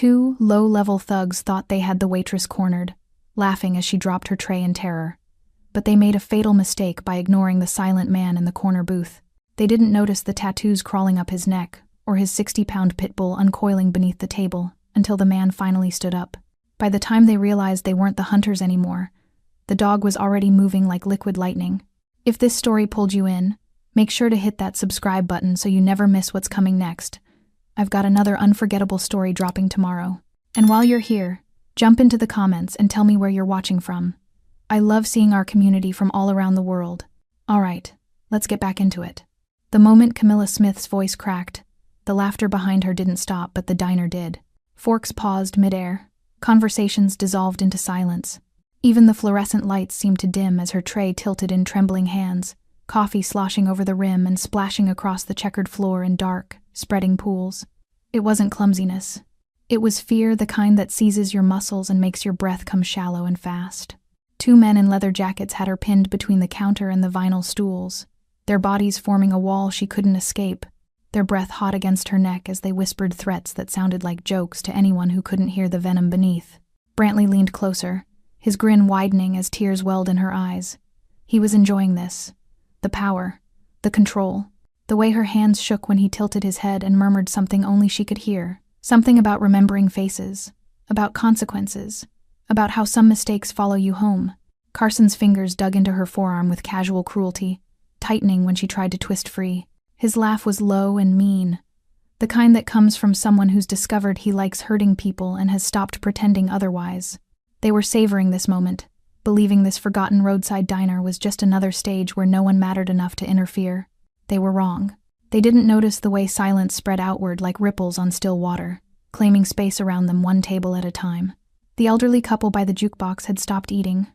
Two low-level thugs thought they had the waitress cornered, laughing as she dropped her tray in terror. But they made a fatal mistake by ignoring the silent man in the corner booth. They didn't notice the tattoos crawling up his neck, or his 60-pound Pitbull uncoiling beneath the table, until the man finally stood up. By the time they realized they weren't the hunters anymore, the dog was already moving like liquid lightning. If this story pulled you in, make sure to hit that subscribe button so you never miss what's coming next. I've got another unforgettable story dropping tomorrow. And while you're here, jump into the comments and tell me where you're watching from. I love seeing our community from all around the world. Alright, let's get back into it. The moment Camilla Smith's voice cracked, the laughter behind her didn't stop, but the diner did. Forks paused midair. Conversations dissolved into silence. Even the fluorescent lights seemed to dim as her tray tilted in trembling hands, coffee sloshing over the rim and splashing across the checkered floor in dark, spreading pools. It wasn't clumsiness. It was fear, the kind that seizes your muscles and makes your breath come shallow and fast. Two men in leather jackets had her pinned between the counter and the vinyl stools, their bodies forming a wall she couldn't escape, their breath hot against her neck as they whispered threats that sounded like jokes to anyone who couldn't hear the venom beneath. Brantley leaned closer, his grin widening as tears welled in her eyes. He was enjoying this. The power, the control, the way her hands shook when he tilted his head and murmured something only she could hear. Something about remembering faces, about consequences, about how some mistakes follow you home. Carson's fingers dug into her forearm with casual cruelty, tightening when she tried to twist free. His laugh was low and mean, the kind that comes from someone who's discovered he likes hurting people and has stopped pretending otherwise. They were savoring this moment, believing this forgotten roadside diner was just another stage where no one mattered enough to interfere. They were wrong. They didn't notice the way silence spread outward like ripples on still water, claiming space around them one table at a time. The elderly couple by the jukebox had stopped eating,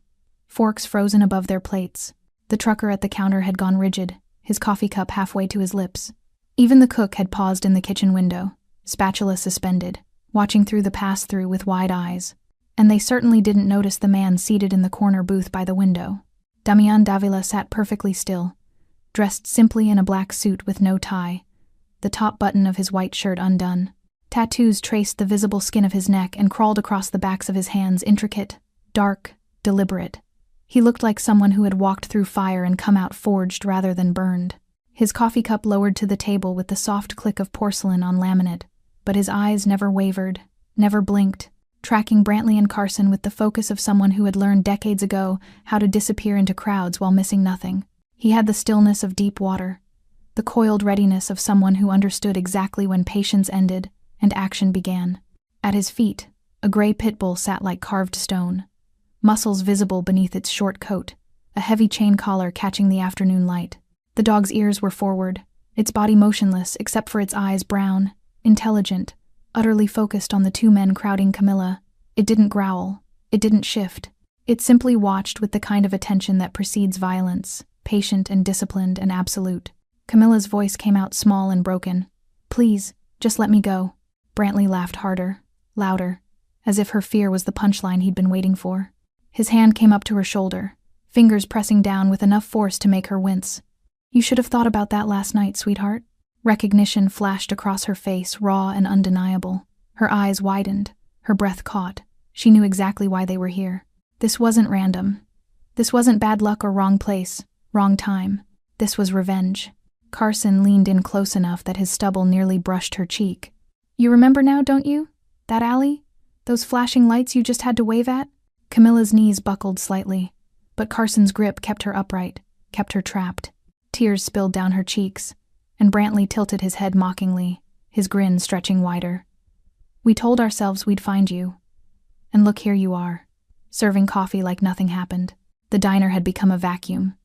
forks frozen above their plates. The trucker at the counter had gone rigid, his coffee cup halfway to his lips. Even the cook had paused in the kitchen window, spatula suspended, watching through the pass-through with wide eyes. And they certainly didn't notice the man seated in the corner booth by the window. Damian Davila sat perfectly still, dressed simply in a black suit with no tie, the top button of his white shirt undone. Tattoos traced the visible skin of his neck and crawled across the backs of his hands, intricate, dark, deliberate. He looked like someone who had walked through fire and come out forged rather than burned. His coffee cup lowered to the table with the soft click of porcelain on laminate, but his eyes never wavered, never blinked, tracking Brantley and Carson with the focus of someone who had learned decades ago how to disappear into crowds while missing nothing. He had the stillness of deep water, the coiled readiness of someone who understood exactly when patience ended and action began. At his feet, a gray Pitbull sat like carved stone, muscles visible beneath its short coat, a heavy chain collar catching the afternoon light. The dog's ears were forward, its body motionless except for its eyes brown, intelligent, utterly focused on the two men crowding Camilla. It didn't growl, it didn't shift. It simply watched with the kind of attention that precedes violence, patient and disciplined and absolute. Camilla's voice came out small and broken. "Please, just let me go." Brantley laughed harder, louder, as if her fear was the punchline he'd been waiting for. His hand came up to her shoulder, fingers pressing down with enough force to make her wince. "You should have thought about that last night, sweetheart." Recognition flashed across her face, raw and undeniable. Her eyes widened, her breath caught. She knew exactly why they were here. This wasn't random. This wasn't bad luck or wrong place, wrong time. This was revenge. Carson leaned in close enough that his stubble nearly brushed her cheek. "You remember now, don't you? That alley? Those flashing lights you just had to wave at?" Camilla's knees buckled slightly, but Carson's grip kept her upright, kept her trapped. Tears spilled down her cheeks, and Brantley tilted his head mockingly, his grin stretching wider. "We told ourselves we'd find you. And look, here you are, serving coffee like nothing happened." The diner had become a vacuum.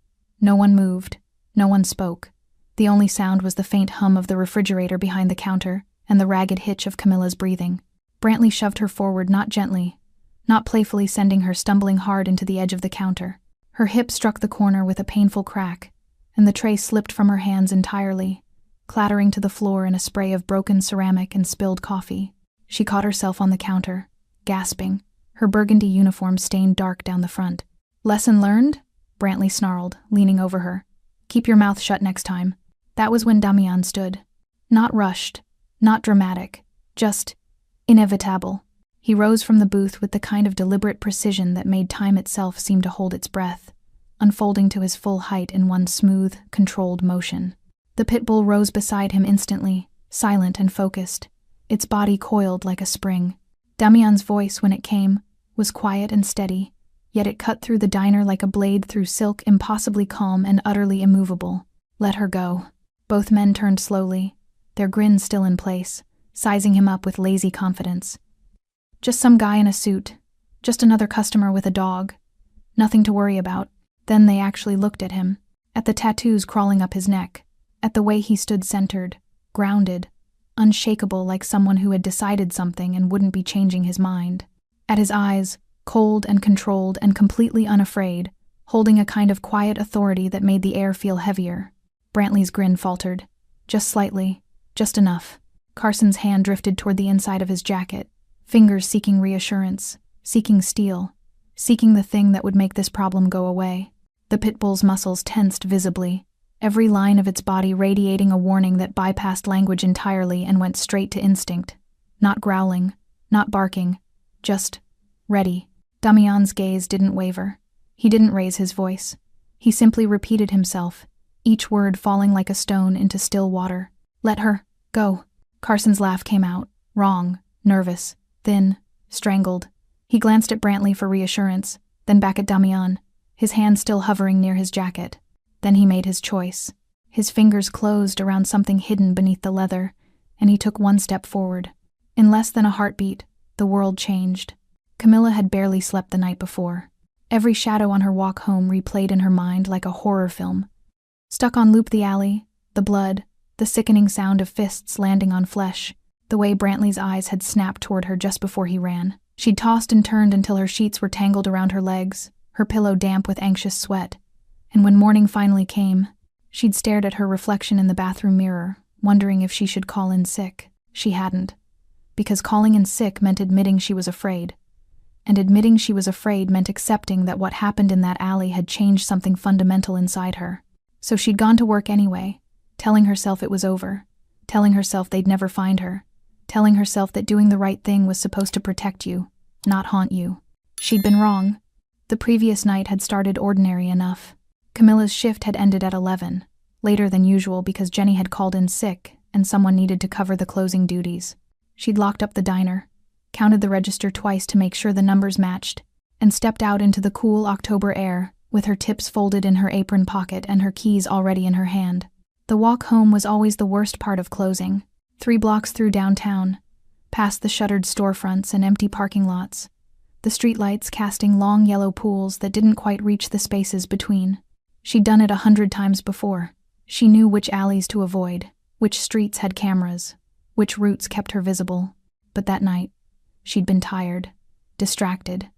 No one moved, no one spoke. The only sound was the faint hum of the refrigerator behind the counter and the ragged hitch of Camilla's breathing. Brantley shoved her forward, not gently, not playfully, sending her stumbling hard into the edge of the counter. Her hip struck the corner with a painful crack, and the tray slipped from her hands entirely, clattering to the floor in a spray of broken ceramic and spilled coffee. She caught herself on the counter, gasping, her burgundy uniform stained dark down the front. "Lesson learned?" Brantley snarled, leaning over her. "Keep your mouth shut next time." That was when Damian stood. Not rushed, not dramatic, just Inevitable. He rose from the booth with the kind of deliberate precision that made time itself seem to hold its breath, unfolding to his full height in one smooth, controlled motion. The Pitbull rose beside him instantly, silent and focused, its body coiled like a spring. Damian's voice, when it came, was quiet and steady, yet it cut through the diner like a blade through silk, impossibly calm and utterly immovable. Let her go. Both men turned slowly, their grins still in place, sizing him up with lazy confidence. Just some guy in a suit. Just another customer with a dog. Nothing to worry about. Then they actually looked at him, at the tattoos crawling up his neck, at the way he stood centered, grounded, unshakable like someone who had decided something and wouldn't be changing his mind. At his eyes, cold and controlled and completely unafraid, holding a kind of quiet authority that made the air feel heavier. Brantley's grin faltered. Just slightly. Just enough. Carson's hand drifted toward the inside of his jacket, fingers seeking reassurance, seeking steel, seeking the thing that would make this problem go away. The Pitbull's muscles tensed visibly, every line of its body radiating a warning that bypassed language entirely and went straight to instinct. Not growling, not barking, just ready. Damian's gaze didn't waver. He didn't raise his voice. He simply repeated himself, each word falling like a stone into still water. Let her go. Carson's laugh came out, wrong, nervous, thin, strangled. He glanced at Brantley for reassurance, then back at Damian, his hand still hovering near his jacket. Then he made his choice. His fingers closed around something hidden beneath the leather, and he took one step forward. In less than a heartbeat, the world changed. Camilla had barely slept the night before. Every shadow on her walk home replayed in her mind like a horror film. Stuck on loop, the alley, the blood, the sickening sound of fists landing on flesh, the way Brantley's eyes had snapped toward her just before he ran. She'd tossed and turned until her sheets were tangled around her legs, her pillow damp with anxious sweat. And when morning finally came, she'd stared at her reflection in the bathroom mirror, wondering if she should call in sick. She hadn't. Because calling in sick meant admitting she was afraid. And admitting she was afraid meant accepting that what happened in that alley had changed something fundamental inside her. So she'd gone to work anyway, telling herself it was over, telling herself they'd never find her, telling herself that doing the right thing was supposed to protect you, not haunt you. She'd been wrong. The previous night had started ordinary enough. Camilla's shift had ended at 11, later than usual because Jenny had called in sick and someone needed to cover the closing duties. She'd locked up the diner, counted the register twice to make sure the numbers matched, and stepped out into the cool October air with her tips folded in her apron pocket and her keys already in her hand. The walk home was always the worst part of closing. 3 blocks through downtown, past the shuttered storefronts and empty parking lots, the streetlights casting long yellow pools that didn't quite reach the spaces between. She'd done it 100 times before. She knew which alleys to avoid, which streets had cameras, which routes kept her visible. But that night, she'd been tired, distracted,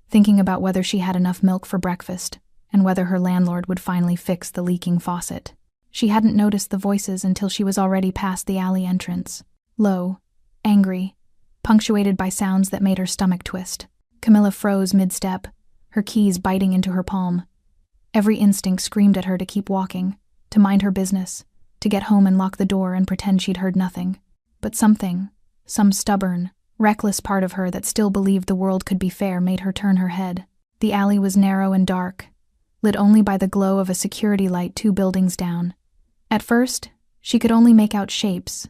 thinking about whether she had enough milk for breakfast and whether her landlord would finally fix the leaking faucet. She hadn't noticed the voices until she was already past the alley entrance. Low, angry, punctuated by sounds that made her stomach twist. Camilla froze mid-step, her keys biting into her palm. Every instinct screamed at her to keep walking, to mind her business, to get home and lock the door and pretend she'd heard nothing. But something, some stubborn, reckless part of her that still believed the world could be fair made her turn her head. The alley was narrow and dark, lit only by the glow of a security light 2 buildings down. At first, she could only make out shapes.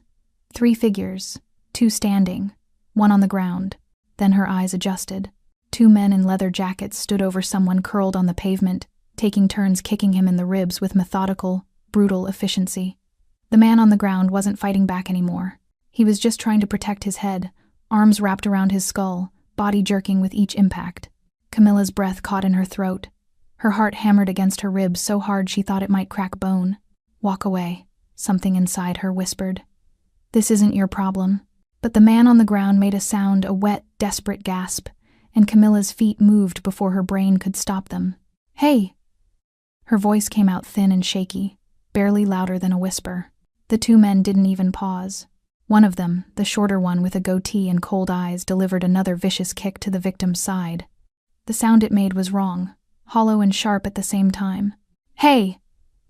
3 figures, 2 standing, 1 on the ground. Then her eyes adjusted. 2 men in leather jackets stood over someone curled on the pavement, taking turns kicking him in the ribs with methodical, brutal efficiency. The man on the ground wasn't fighting back anymore. He was just trying to protect his head, arms wrapped around his skull, body jerking with each impact. Camilla's breath caught in her throat. Her heart hammered against her ribs so hard she thought it might crack bone. Walk away, something inside her whispered. This isn't your problem. But the man on the ground made a sound, a wet, desperate gasp, and Camilla's feet moved before her brain could stop them. Hey! Her voice came out thin and shaky, barely louder than a whisper. The 2 men didn't even pause. One of them, the shorter one with a goatee and cold eyes, delivered another vicious kick to the victim's side. The sound it made was wrong, hollow and sharp at the same time. Hey!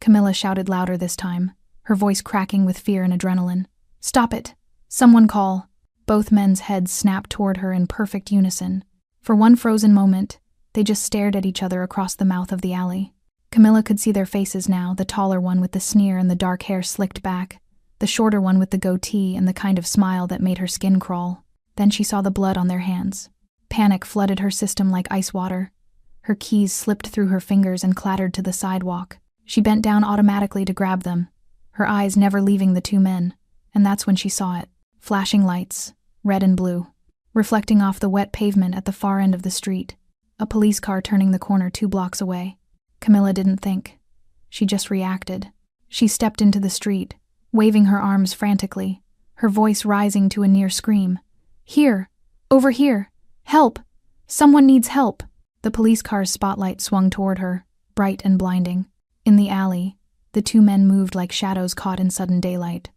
Camilla shouted louder this time, her voice cracking with fear and adrenaline. Stop it! Someone call! Both men's heads snapped toward her in perfect unison. For one frozen moment, they just stared at each other across the mouth of the alley. Camilla could see their faces now, the taller one with the sneer and the dark hair slicked back, the shorter one with the goatee and the kind of smile that made her skin crawl. Then she saw the blood on their hands. Panic flooded her system like ice water. Her keys slipped through her fingers and clattered to the sidewalk. She bent down automatically to grab them, her eyes never leaving the two men, and that's when she saw it. Flashing lights, red and blue, reflecting off the wet pavement at the far end of the street. A police car turning the corner 2 blocks away. Camilla didn't think. She just reacted. She stepped into the street, waving her arms frantically, her voice rising to a near scream. "Here! Over here! Help! Someone needs help!" The police car's spotlight swung toward her, bright and blinding. In the alley, the two men moved like shadows caught in sudden daylight.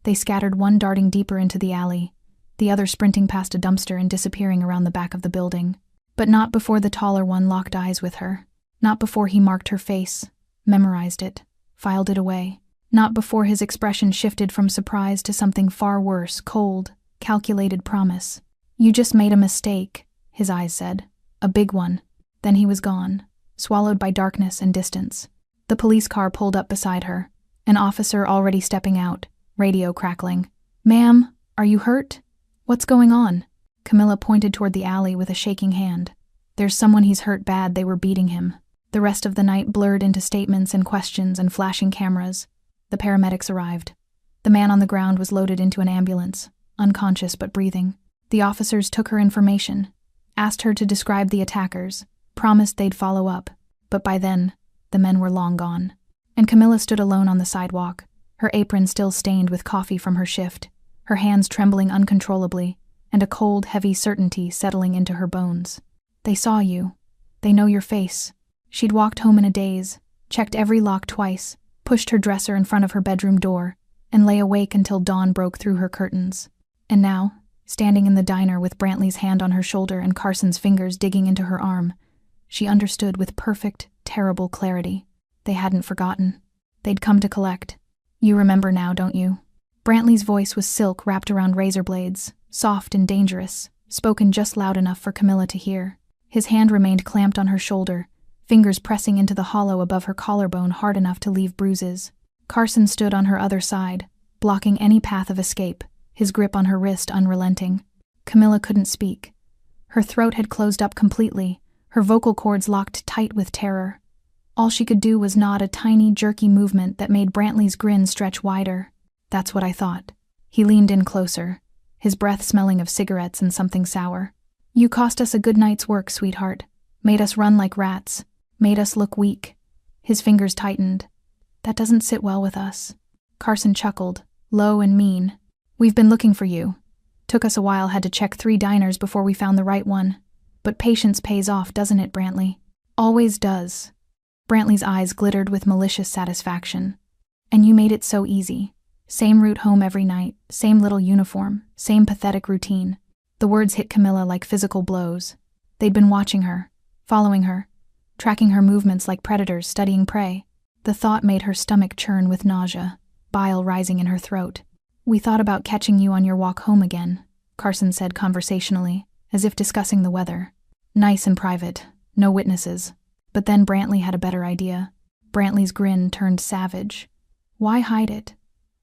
They scattered, one darting deeper into the alley, the other sprinting past a dumpster and disappearing around the back of the building. But not before the taller one locked eyes with her. Not before he marked her face, memorized it, filed it away. Not before his expression shifted from surprise to something far worse, cold, calculated promise. "You just made a mistake," his eyes said. A big one. Then he was gone, swallowed by darkness and distance. The police car pulled up beside her, an officer already stepping out, radio crackling. "Ma'am, are you hurt? What's going on?" Camilla pointed toward the alley with a shaking hand. "There's someone, he's hurt bad, they were beating him." The rest of the night blurred into statements and questions and flashing cameras. The paramedics arrived. The man on the ground was loaded into an ambulance, unconscious but breathing. The officers took her information, asked her to describe the attackers, promised they'd follow up, but by then, the men were long gone. And Camilla stood alone on the sidewalk, her apron still stained with coffee from her shift, her hands trembling uncontrollably, and a cold, heavy certainty settling into her bones. They saw you. They know your face. She'd walked home in a daze, checked every lock twice, pushed her dresser in front of her bedroom door, and lay awake until dawn broke through her curtains. And now, standing in the diner with Brantley's hand on her shoulder and Carson's fingers digging into her arm, she understood with perfect, terrible clarity. They hadn't forgotten. They'd come to collect. "You remember now, don't you?" Brantley's voice was silk wrapped around razor blades, soft and dangerous, spoken just loud enough for Camilla to hear. His hand remained clamped on her shoulder, fingers pressing into the hollow above her collarbone hard enough to leave bruises. Carson stood on her other side, blocking any path of escape, his grip on her wrist unrelenting. Camilla couldn't speak. Her throat had closed up completely, her vocal cords locked tight with terror. All she could do was nod a tiny, jerky movement that made Brantley's grin stretch wider. "That's what I thought." He leaned in closer, his breath smelling of cigarettes and something sour. "You cost us a good night's work, sweetheart. Made us run like rats. Made us look weak." His fingers tightened. "That doesn't sit well with us." Carson chuckled, low and mean. "We've been looking for you. Took us a while, had to check 3 diners before we found the right one. But patience pays off, doesn't it, Brantley? Always does." Brantley's eyes glittered with malicious satisfaction. "And you made it so easy. Same route home every night, same little uniform, same pathetic routine." The words hit Camilla like physical blows. They'd been watching her, following her, tracking her movements like predators studying prey. The thought made her stomach churn with nausea, bile rising in her throat. "We thought about catching you on your walk home again," Carson said conversationally, as if discussing the weather. "Nice and private, no witnesses." But then Brantley had a better idea. Brantley's grin turned savage. "Why hide it?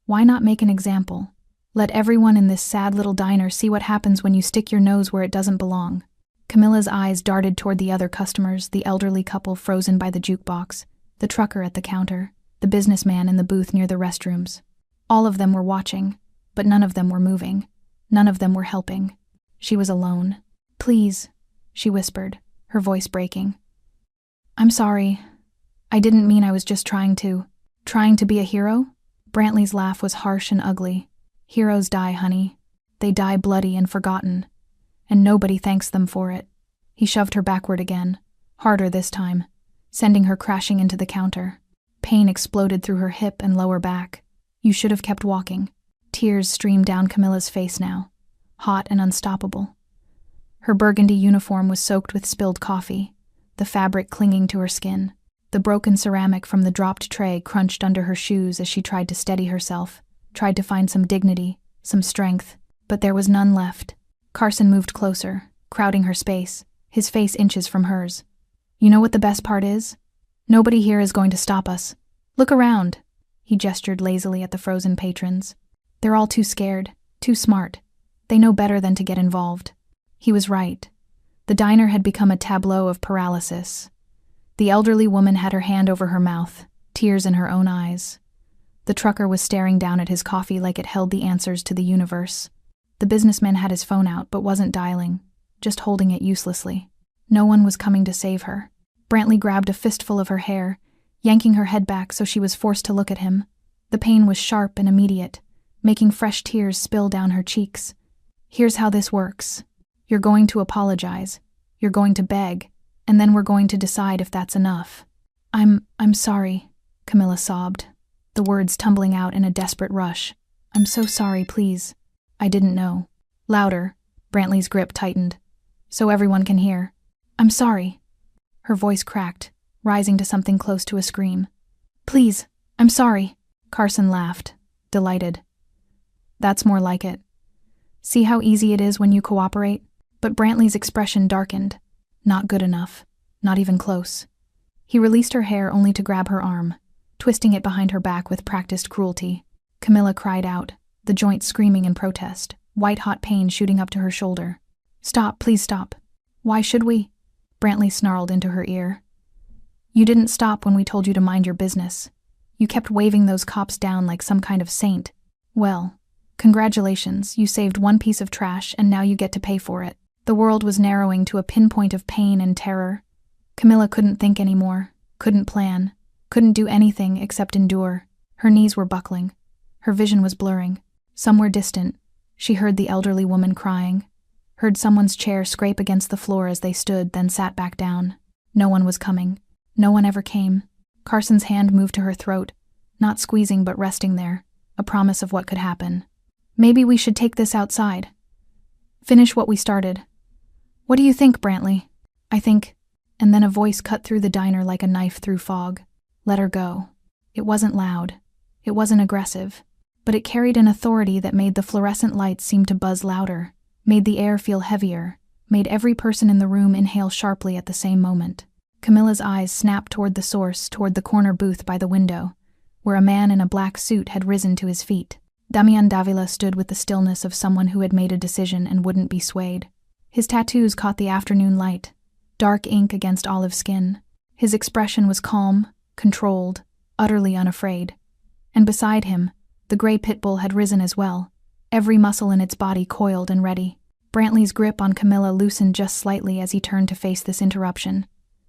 Why not make an example? Let everyone in this sad little diner see what happens when you stick your nose where it doesn't belong." Camilla's eyes darted toward the other customers, the elderly couple frozen by the jukebox, the trucker at the counter, the businessman in the booth near the restrooms. All of them were watching, but none of them were moving. None of them were helping. She was alone. "Please," she whispered, her voice breaking. "I'm sorry. I didn't mean I was just trying to be a hero?" Brantley's laugh was harsh and ugly. "Heroes die, honey. They die bloody and forgotten. And nobody thanks them for it." He shoved her backward again, harder this time, sending her crashing into the counter. Pain exploded through her hip and lower back. "You should have kept walking." Tears streamed down Camilla's face now, hot and unstoppable. Her burgundy uniform was soaked with spilled coffee, the fabric clinging to her skin. The broken ceramic from the dropped tray crunched under her shoes as she tried to steady herself, tried to find some dignity, some strength. But there was none left. Carson moved closer, crowding her space, his face inches from hers. You know what the best part is? Nobody here is going to stop us. Look around. He gestured lazily at the frozen patrons. They're all too scared, too smart. They know better than to get involved. He was right. The diner had become a tableau of paralysis. The elderly woman had her hand over her mouth, tears in her own eyes. The trucker was staring down at his coffee like it held the answers to the universe. The businessman had his phone out but wasn't dialing, just holding it uselessly. No one was coming to save her. Brantley grabbed a fistful of her hair, yanking her head back so she was forced to look at him. The pain was sharp and immediate, making fresh tears spill down her cheeks. Here's how this works. You're going to apologize. You're going to beg. And then we're going to decide if that's enough. I'm sorry, Camilla sobbed, the words tumbling out in a desperate rush. I'm so sorry, please. I didn't know. Louder, Brantley's grip tightened, so everyone can hear. I'm sorry. Her voice cracked, rising to something close to a scream. Please, I'm sorry. Carson laughed, delighted. That's more like it. See how easy it is when you cooperate? But Brantley's expression darkened. Not good enough. Not even close. He released her hair only to grab her arm, twisting it behind her back with practiced cruelty. Camilla cried out, the joint screaming in protest, white-hot pain shooting up to her shoulder. Stop, please stop. Why should we? Brantley snarled into her ear. You didn't stop when we told you to mind your business. You kept waving those cops down like some kind of saint. Well, congratulations, you saved one piece of trash and now you get to pay for it. The world was narrowing to a pinpoint of pain and terror. Camilla couldn't think anymore, couldn't plan, couldn't do anything except endure. Her knees were buckling. Her vision was blurring. Somewhere distant, she heard the elderly woman crying, heard someone's chair scrape against the floor as they stood, then sat back down. No one was coming. No one ever came. Carson's hand moved to her throat, not squeezing but resting there, a promise of what could happen. Maybe we should take this outside. Finish what we started. What do you think, Brantley? I think... And then a voice cut through the diner like a knife through fog. Let her go. It wasn't loud. It wasn't aggressive. But it carried an authority that made the fluorescent lights seem to buzz louder, made the air feel heavier, made every person in the room inhale sharply at the same moment. Camilla's eyes snapped toward the source, toward the corner booth by the window, where a man in a black suit had risen to his feet. Damian Davila stood with the stillness of someone who had made a decision and wouldn't be swayed. His tattoos caught the afternoon light, dark ink against olive skin. His expression was calm, controlled, utterly unafraid. And beside him, the gray Pitbull had risen as well, every muscle in its body coiled and ready. Brantley's grip on Camilla loosened just slightly as he turned to face this interruption.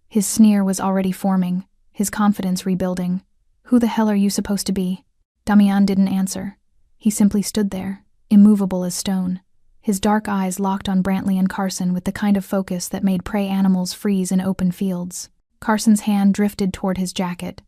His sneer was already forming, his confidence rebuilding. Who the hell are you supposed to be? Damian didn't answer. He simply stood there, immovable as stone. His dark eyes locked on Brantley and Carson with the kind of focus that made prey animals freeze in open fields. Carson's hand drifted toward his jacket,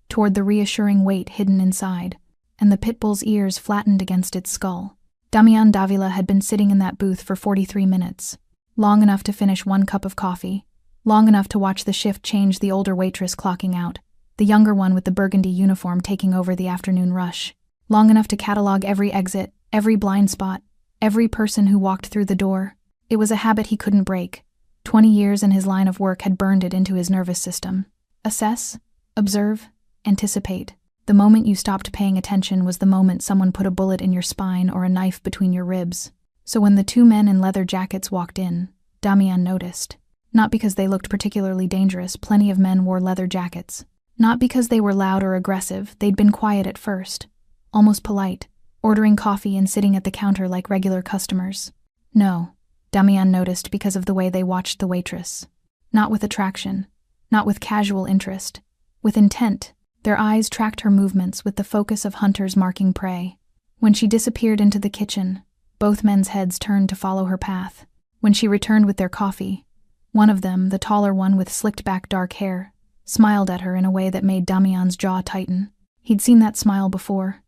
toward the reassuring weight hidden inside, and the Pitbull's ears flattened against its skull. Damian Davila had been sitting in that booth for 43 minutes, long enough to finish one cup of coffee, long enough to watch the shift change, the older waitress clocking out, the younger one with the burgundy uniform taking over the afternoon rush, long enough to catalog every exit, every blind spot, every person who walked through the door. It was a habit he couldn't break. 20 years in his line of work had burned it into his nervous system. Assess, observe, anticipate. The moment you stopped paying attention was the moment someone put a bullet in your spine or a knife between your ribs. So when the two men in leather jackets walked in, Damian noticed. Not because they looked particularly dangerous, plenty of men wore leather jackets. Not because they were loud or aggressive, they'd been quiet at first, almost polite, ordering coffee and sitting at the counter like regular customers. No, Damian noticed because of the way they watched the waitress. Not with attraction, not with casual interest, with intent. Their eyes tracked her movements with the focus of hunters marking prey. When she disappeared into the kitchen, both men's heads turned to follow her path. When she returned with their coffee, one of them, the taller one with slicked-back dark hair, smiled at her in a way that made Damian's jaw tighten. He'd seen that smile before.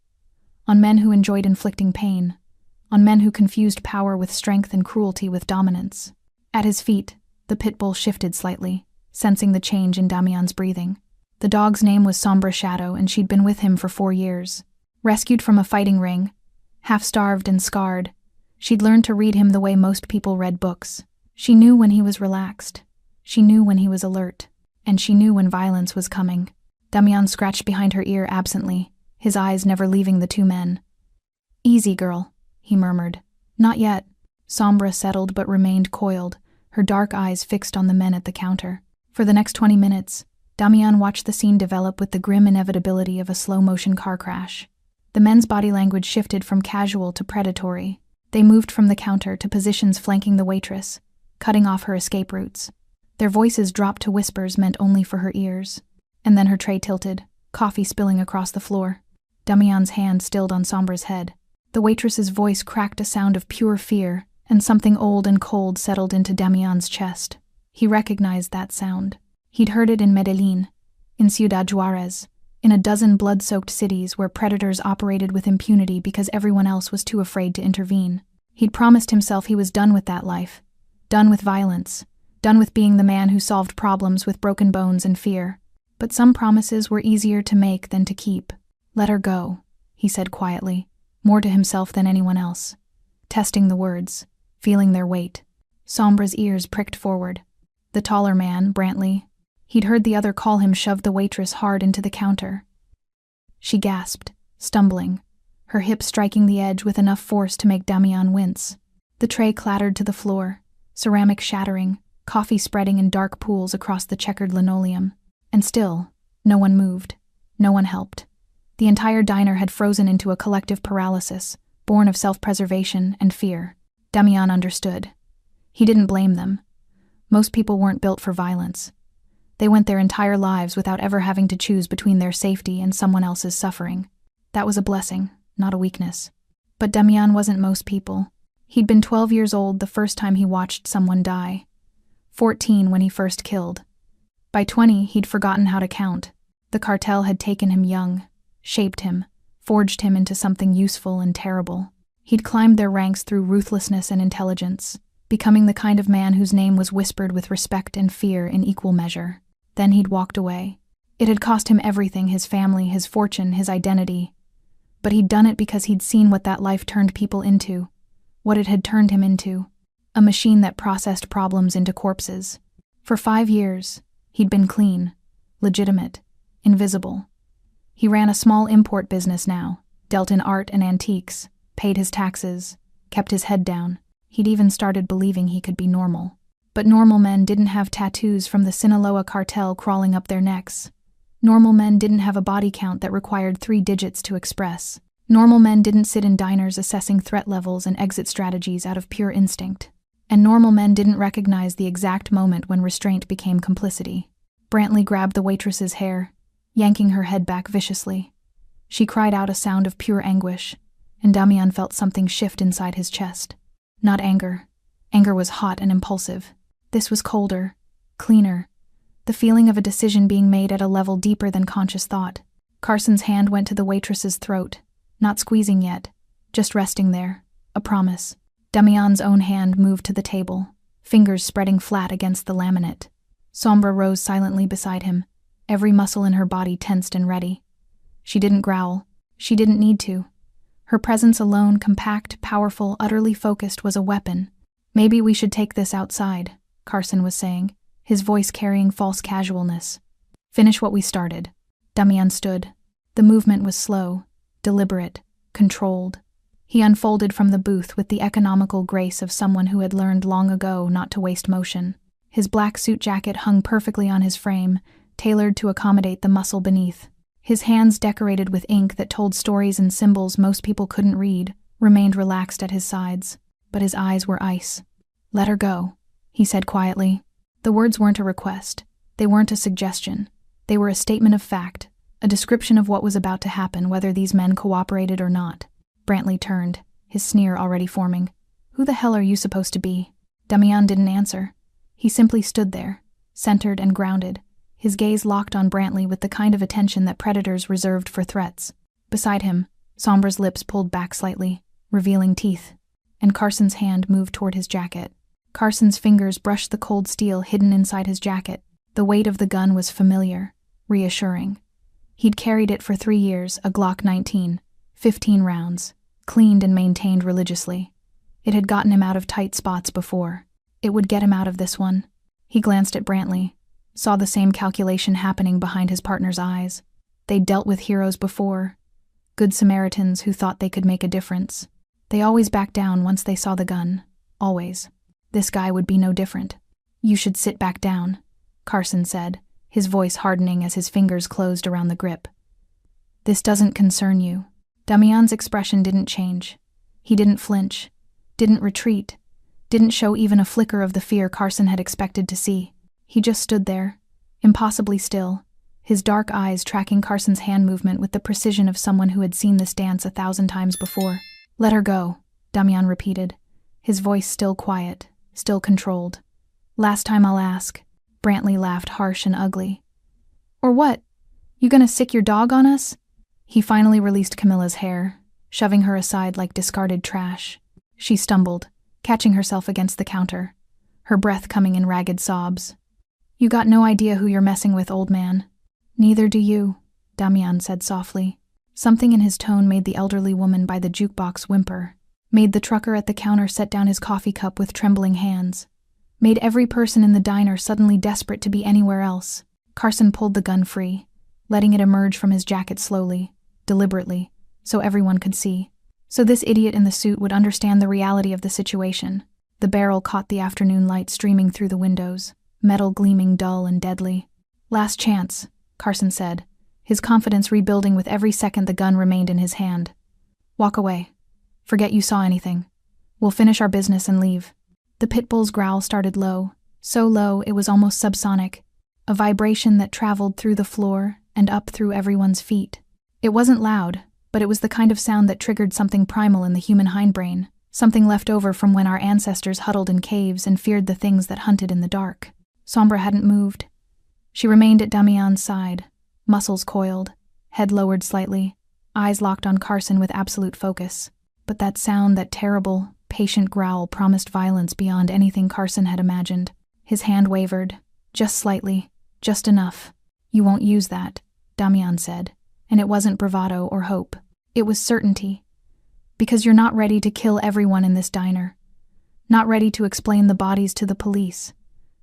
On men who enjoyed inflicting pain. On men who confused power with strength and cruelty with dominance. At his feet, the Pitbull shifted slightly, sensing the change in Damian's breathing. The dog's name was Sombra Shadow, and she'd been with him for 4 years. Rescued from a fighting ring, half-starved and scarred, She'd learned to read him the way most people read books. She knew when he was relaxed. She knew when he was alert. And she knew when violence was coming. Damian scratched behind her ear absently, his eyes never leaving the two men. "Easy, girl," he murmured. "Not yet." Sombra settled but remained coiled, her dark eyes fixed on the men at the counter. For the next 20 minutes, Damian watched the scene develop with the grim inevitability of a slow-motion car crash. The men's body language shifted from casual to predatory. They moved from the counter to positions flanking the waitress, cutting off her escape routes. Their voices dropped to whispers meant only for her ears. And then her tray tilted, coffee spilling across the floor. Damian's hand stilled on Sombra's head. The waitress's voice cracked a sound of pure fear, and something old and cold settled into Damian's chest. He recognized that sound. He'd heard it in Medellin, in Ciudad Juarez, in a dozen blood-soaked cities where predators operated with impunity because everyone else was too afraid to intervene. He'd promised himself he was done with that life, done with violence, done with being the man who solved problems with broken bones and fear. But some promises were easier to make than to keep. "Let her go," he said quietly, more to himself than anyone else. Testing the words, feeling their weight. Sombra's ears pricked forward. The taller man, Brantley, he'd heard the other call him, shoved the waitress hard into the counter. She gasped, stumbling, her hip striking the edge with enough force to make Damian wince. The tray clattered to the floor, ceramic shattering, coffee spreading in dark pools across the checkered linoleum. And still, no one moved. No one helped. The entire diner had frozen into a collective paralysis, born of self-preservation and fear. Damian understood. He didn't blame them. Most people weren't built for violence. They went their entire lives without ever having to choose between their safety and someone else's suffering. That was a blessing, not a weakness. But Damian wasn't most people. He'd been 12 years old the first time he watched someone die. 14 when he first killed. By 20, he'd forgotten how to count. The cartel had taken him young, shaped him, forged him into something useful and terrible. He'd climbed their ranks through ruthlessness and intelligence, becoming the kind of man whose name was whispered with respect and fear in equal measure. Then he'd walked away. It had cost him everything, his family, his fortune, his identity. But he'd done it because he'd seen what that life turned people into, what it had turned him into. A machine that processed problems into corpses. For 5 years, he'd been clean, legitimate, invisible. He ran a small import business now, dealt in art and antiques, paid his taxes, kept his head down. He'd even started believing he could be normal. But normal men didn't have tattoos from the Sinaloa cartel crawling up their necks. Normal men didn't have a body count that required 3 digits to express. Normal men didn't sit in diners assessing threat levels and exit strategies out of pure instinct. And normal men didn't recognize the exact moment when restraint became complicity. Brantley grabbed the waitress's hair, yanking her head back viciously. She cried out a sound of pure anguish, and Damian felt something shift inside his chest. Not anger. Anger was hot and impulsive. This was colder, cleaner, the feeling of a decision being made at a level deeper than conscious thought. Carson's hand went to the waitress's throat, not squeezing yet, just resting there, a promise. Damian's own hand moved to the table, fingers spreading flat against the laminate. Sombra rose silently beside him, every muscle in her body tensed and ready. She didn't growl. She didn't need to. Her presence alone, compact, powerful, utterly focused, was a weapon. "Maybe we should take this outside," Carson was saying, his voice carrying false casualness. "Finish what we started." Damian stood. The movement was slow, deliberate, controlled. He unfolded from the booth with the economical grace of someone who had learned long ago not to waste motion. His black suit jacket hung perfectly on his frame, tailored to accommodate the muscle beneath. His hands, decorated with ink that told stories and symbols most people couldn't read, remained relaxed at his sides, but his eyes were ice. "Let her go," he said quietly. The words weren't a request. They weren't a suggestion. They were a statement of fact, a description of what was about to happen, whether these men cooperated or not. Brantley turned, his sneer already forming. "Who the hell are you supposed to be?" Damian didn't answer. He simply stood there, centered and grounded, his gaze locked on Brantley with the kind of attention that predators reserved for threats. Beside him, Sombra's lips pulled back slightly, revealing teeth, and Carson's hand moved toward his jacket. Carson's fingers brushed the cold steel hidden inside his jacket. The weight of the gun was familiar, reassuring. He'd carried it for 3 years, a Glock 19, 15 rounds, cleaned and maintained religiously. It had gotten him out of tight spots before. It would get him out of this one. He glanced at Brantley, saw the same calculation happening behind his partner's eyes. They'd dealt with heroes before, good Samaritans who thought they could make a difference. They always backed down once they saw the gun. Always. This guy would be no different. "You should sit back down," Carson said, his voice hardening as his fingers closed around the grip. "This doesn't concern you." Damian's expression didn't change. He didn't flinch, didn't retreat, didn't show even a flicker of the fear Carson had expected to see. He just stood there, impossibly still, his dark eyes tracking Carson's hand movement with the precision of someone who had seen this dance 1,000 times before. "Let her go," Damian repeated, his voice still quiet, still controlled. "Last time I'll ask." Brantley laughed harsh and ugly. "Or what? You gonna sick your dog on us?" He finally released Camilla's hair, shoving her aside like discarded trash. She stumbled, catching herself against the counter, her breath coming in ragged sobs. "You got no idea who you're messing with, old man." "Neither do you," Damian said softly. Something in his tone made the elderly woman by the jukebox whimper, made the trucker at the counter set down his coffee cup with trembling hands, made every person in the diner suddenly desperate to be anywhere else. Carson pulled the gun free, letting it emerge from his jacket slowly, deliberately, so everyone could see. So this idiot in the suit would understand the reality of the situation. The barrel caught the afternoon light streaming through the windows, metal gleaming dull and deadly. "Last chance," Carson said, his confidence rebuilding with every second the gun remained in his hand. "Walk away. Forget you saw anything. We'll finish our business and leave." The Pitbull's growl started low, so low it was almost subsonic, a vibration that traveled through the floor and up through everyone's feet. It wasn't loud, but it was the kind of sound that triggered something primal in the human hindbrain, something left over from when our ancestors huddled in caves and feared the things that hunted in the dark. Sombra hadn't moved. She remained at Damian's side, muscles coiled, head lowered slightly, eyes locked on Carson with absolute focus. But that sound, that terrible, patient growl, promised violence beyond anything Carson had imagined. His hand wavered, just slightly, just enough. "You won't use that," Damian said, and it wasn't bravado or hope. It was certainty. "Because you're not ready to kill everyone in this diner. Not ready to explain the bodies to the police.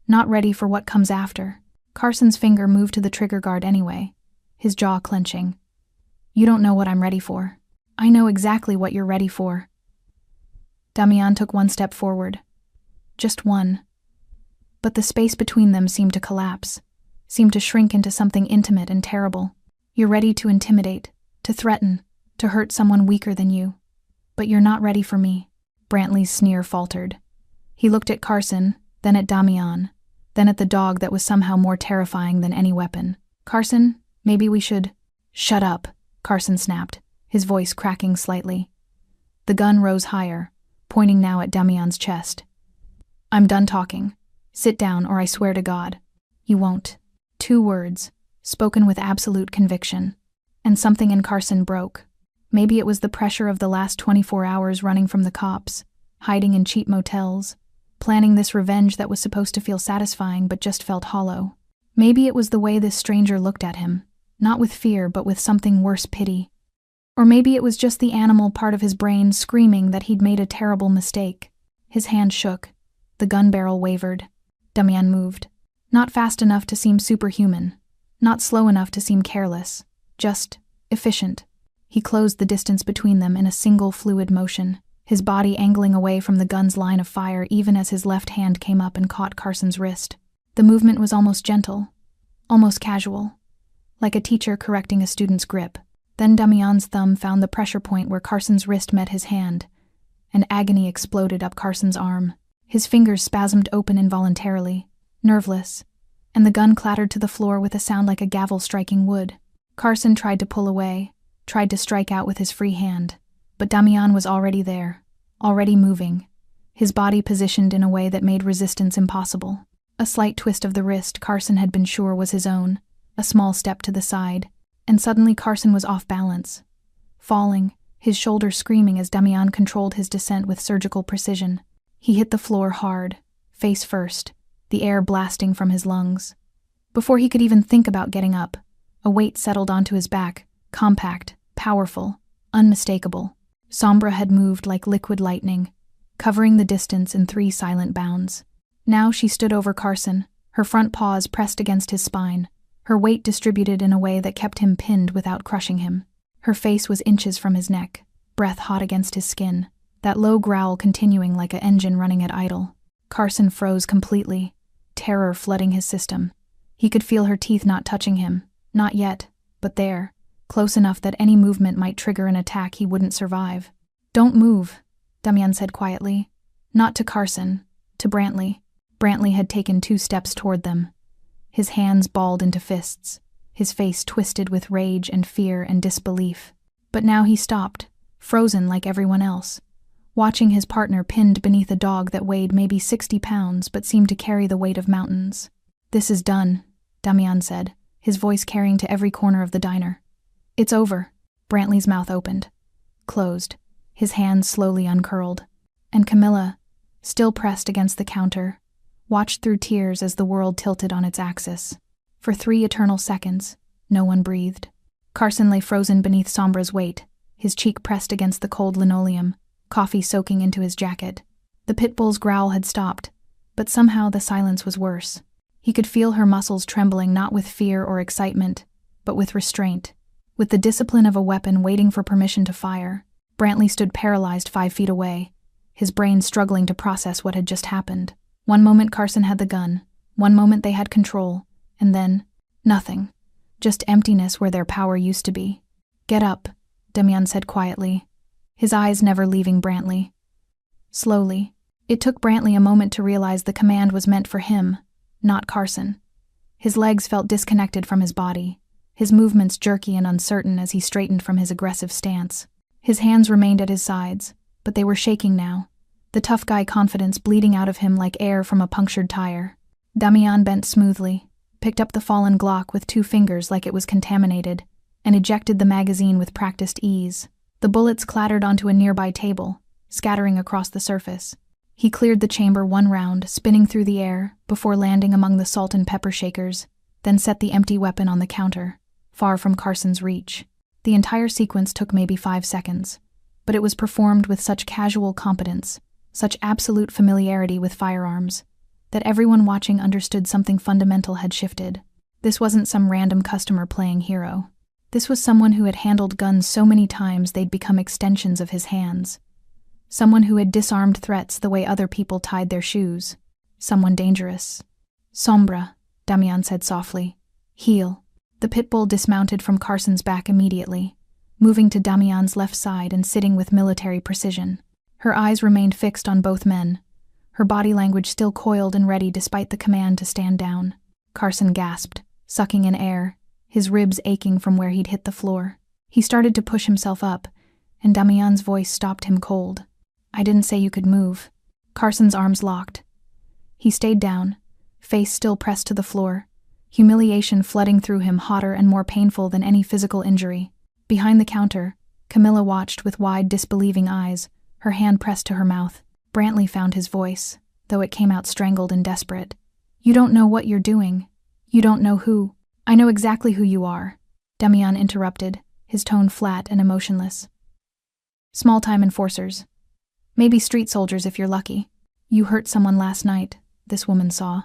Not ready for what comes after." Carson's finger moved to the trigger guard anyway, his jaw clenching. "You don't know what I'm ready for." "I know exactly what you're ready for." Damian took one step forward. Just one. But the space between them seemed to collapse, seemed to shrink into something intimate and terrible. "You're ready to intimidate, to threaten, to hurt someone weaker than you. But you're not ready for me." Brantley's sneer faltered. He looked at Carson, then at Damian, then at the dog that was somehow more terrifying than any weapon. "Carson, maybe we should—" "Shut up," Carson snapped, his voice cracking slightly. The gun rose higher, pointing now at Damian's chest. "I'm done talking. Sit down, or I swear to God." "You won't." 2 words, spoken with absolute conviction. And something in Carson broke. Maybe it was the pressure of the last 24 hours running from the cops, hiding in cheap motels, planning this revenge that was supposed to feel satisfying but just felt hollow. Maybe it was the way this stranger looked at him, not with fear but with something worse, pity. Or maybe it was just the animal part of his brain screaming that he'd made a terrible mistake. His hand shook. The gun barrel wavered. Damian moved. Not fast enough to seem superhuman. Not slow enough to seem careless. Just efficient. He closed the distance between them in a single fluid motion, his body angling away from the gun's line of fire even as his left hand came up and caught Carson's wrist. The movement was almost gentle, almost casual, like a teacher correcting a student's grip. Then Damian's thumb found the pressure point where Carson's wrist met his hand, and agony exploded up Carson's arm. His fingers spasmed open involuntarily, nerveless, and the gun clattered to the floor with a sound like a gavel striking wood. Carson tried to pull away, tried to strike out with his free hand, but Damian was already there, already moving, his body positioned in a way that made resistance impossible. A slight twist of the wrist Carson had been sure was his own, a small step to the side, and suddenly Carson was off balance, falling, his shoulders screaming as Damian controlled his descent with surgical precision. He hit the floor hard, face first, the air blasting from his lungs. Before he could even think about getting up, a weight settled onto his back, compact, powerful, unmistakable. Sombra had moved like liquid lightning, covering the distance in 3 silent bounds. Now she stood over Carson, her front paws pressed against his spine, her weight distributed in a way that kept him pinned without crushing him. Her face was inches from his neck, breath hot against his skin, that low growl continuing like an engine running at idle. Carson froze completely, terror flooding his system. He could feel her teeth not touching him, not yet, but there, close enough that any movement might trigger an attack he wouldn't survive. "Don't move," Damian said quietly. Not to Carson, to Brantley. Brantley had taken 2 steps toward them. His hands balled into fists, his face twisted with rage and fear and disbelief. But now he stopped, frozen like everyone else, watching his partner pinned beneath a dog that weighed maybe 60 pounds but seemed to carry the weight of mountains. "This is done," Damian said, his voice carrying to every corner of the diner. "It's over." Brantley's mouth opened, closed, his hands slowly uncurled. And Camilla, still pressed against the counter, watched through tears as the world tilted on its axis. For 3 eternal seconds, no one breathed. Carson lay frozen beneath Sombra's weight, his cheek pressed against the cold linoleum, coffee soaking into his jacket. The Pitbull's growl had stopped, but somehow the silence was worse. He could feel her muscles trembling not with fear or excitement, but with restraint, with the discipline of a weapon waiting for permission to fire. Brantley stood paralyzed 5 feet away, his brain struggling to process what had just happened. One moment Carson had the gun, one moment they had control, and then, nothing. Just emptiness where their power used to be. "Get up," Damian said quietly, his eyes never leaving Brantley. Slowly, it took Brantley a moment to realize the command was meant for him, not Carson. His legs felt disconnected from his body, his movements jerky and uncertain as he straightened from his aggressive stance. His hands remained at his sides, but they were shaking now, the tough guy confidence bleeding out of him like air from a punctured tire. Damian bent smoothly, picked up the fallen Glock with 2 fingers like it was contaminated, and ejected the magazine with practiced ease. The bullets clattered onto a nearby table, scattering across the surface. He cleared the chamber 1 round, spinning through the air, before landing among the salt and pepper shakers, then set the empty weapon on the counter, far from Carson's reach. The entire sequence took maybe 5 seconds, but it was performed with such casual competence, such absolute familiarity with firearms, that everyone watching understood something fundamental had shifted. This wasn't some random customer playing hero. This was someone who had handled guns so many times they'd become extensions of his hands. Someone who had disarmed threats the way other people tied their shoes. Someone dangerous. "Sombra," Damian said softly. "Heel." The Pitbull dismounted from Carson's back immediately, moving to Damian's left side and sitting with military precision. Her eyes remained fixed on both men, her body language still coiled and ready despite the command to stand down. Carson gasped, sucking in air, his ribs aching from where he'd hit the floor. He started to push himself up, and Damian's voice stopped him cold. "I didn't say you could move." Carson's arms locked. He stayed down, face still pressed to the floor, humiliation flooding through him hotter and more painful than any physical injury. Behind the counter, Camilla watched with wide, disbelieving eyes, her hand pressed to her mouth. Brantley found his voice, though it came out strangled and desperate. "You don't know what you're doing. You don't know who." "I know exactly who you are," Damian interrupted, his tone flat and emotionless. "Small-time enforcers. Maybe street soldiers if you're lucky. You hurt someone last night," this woman saw,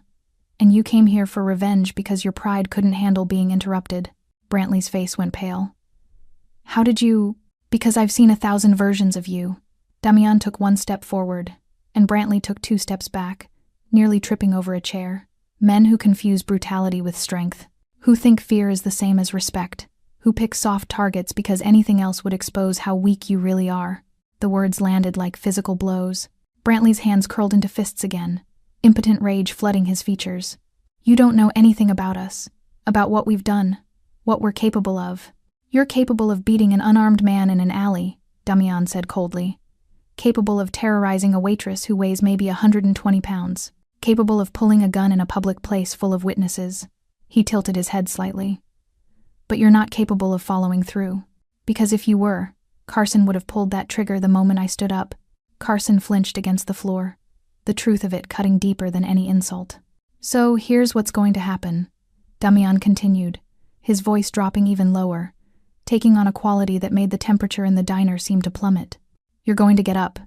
"and you came here for revenge because your pride couldn't handle being interrupted." Brantley's face went pale. "How did you—" "Because I've seen 1,000 versions of you." Damian took 1 step forward, and Brantley took 2 steps back, nearly tripping over a chair. Men who confuse brutality with strength, who think fear is the same as respect, who pick soft targets because anything else would expose how weak you really are. The words landed like physical blows. Brantley's hands curled into fists again, impotent rage flooding his features. "You don't know anything about us, about what we've done, what we're capable of. You're capable of beating an unarmed man in an alley," Damian said coldly. "Capable of terrorizing a waitress who weighs maybe 120 pounds. Capable of pulling a gun in a public place full of witnesses." He tilted his head slightly. "But you're not capable of following through. Because if you were, Carson would have pulled that trigger the moment I stood up." Carson flinched against the floor, the truth of it cutting deeper than any insult. "So here's what's going to happen," Damian continued, his voice dropping even lower, taking on a quality that made the temperature in the diner seem to plummet. "You're going to get up.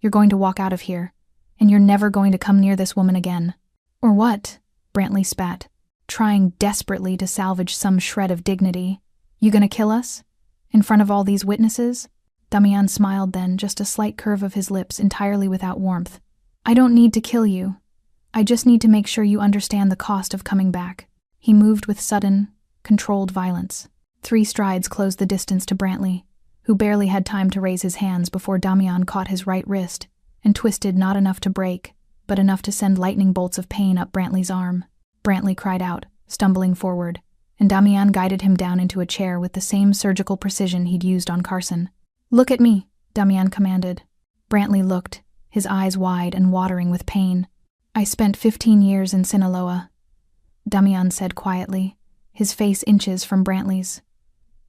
You're going to walk out of here, and you're never going to come near this woman again." "Or what?" Brantley spat, trying desperately to salvage some shred of dignity. "You gonna kill us? In front of all these witnesses?" Damian smiled then, just a slight curve of his lips entirely without warmth. "I don't need to kill you. I just need to make sure you understand the cost of coming back." He moved with sudden, controlled violence. 3 strides closed the distance to Brantley, who barely had time to raise his hands before Damian caught his right wrist and twisted not enough to break, but enough to send lightning bolts of pain up Brantley's arm. Brantley cried out, stumbling forward, and Damian guided him down into a chair with the same surgical precision he'd used on Carson. "Look at me," Damian commanded. Brantley looked, his eyes wide and watering with pain. "I spent 15 years in Sinaloa," Damian said quietly, his face inches from Brantley's.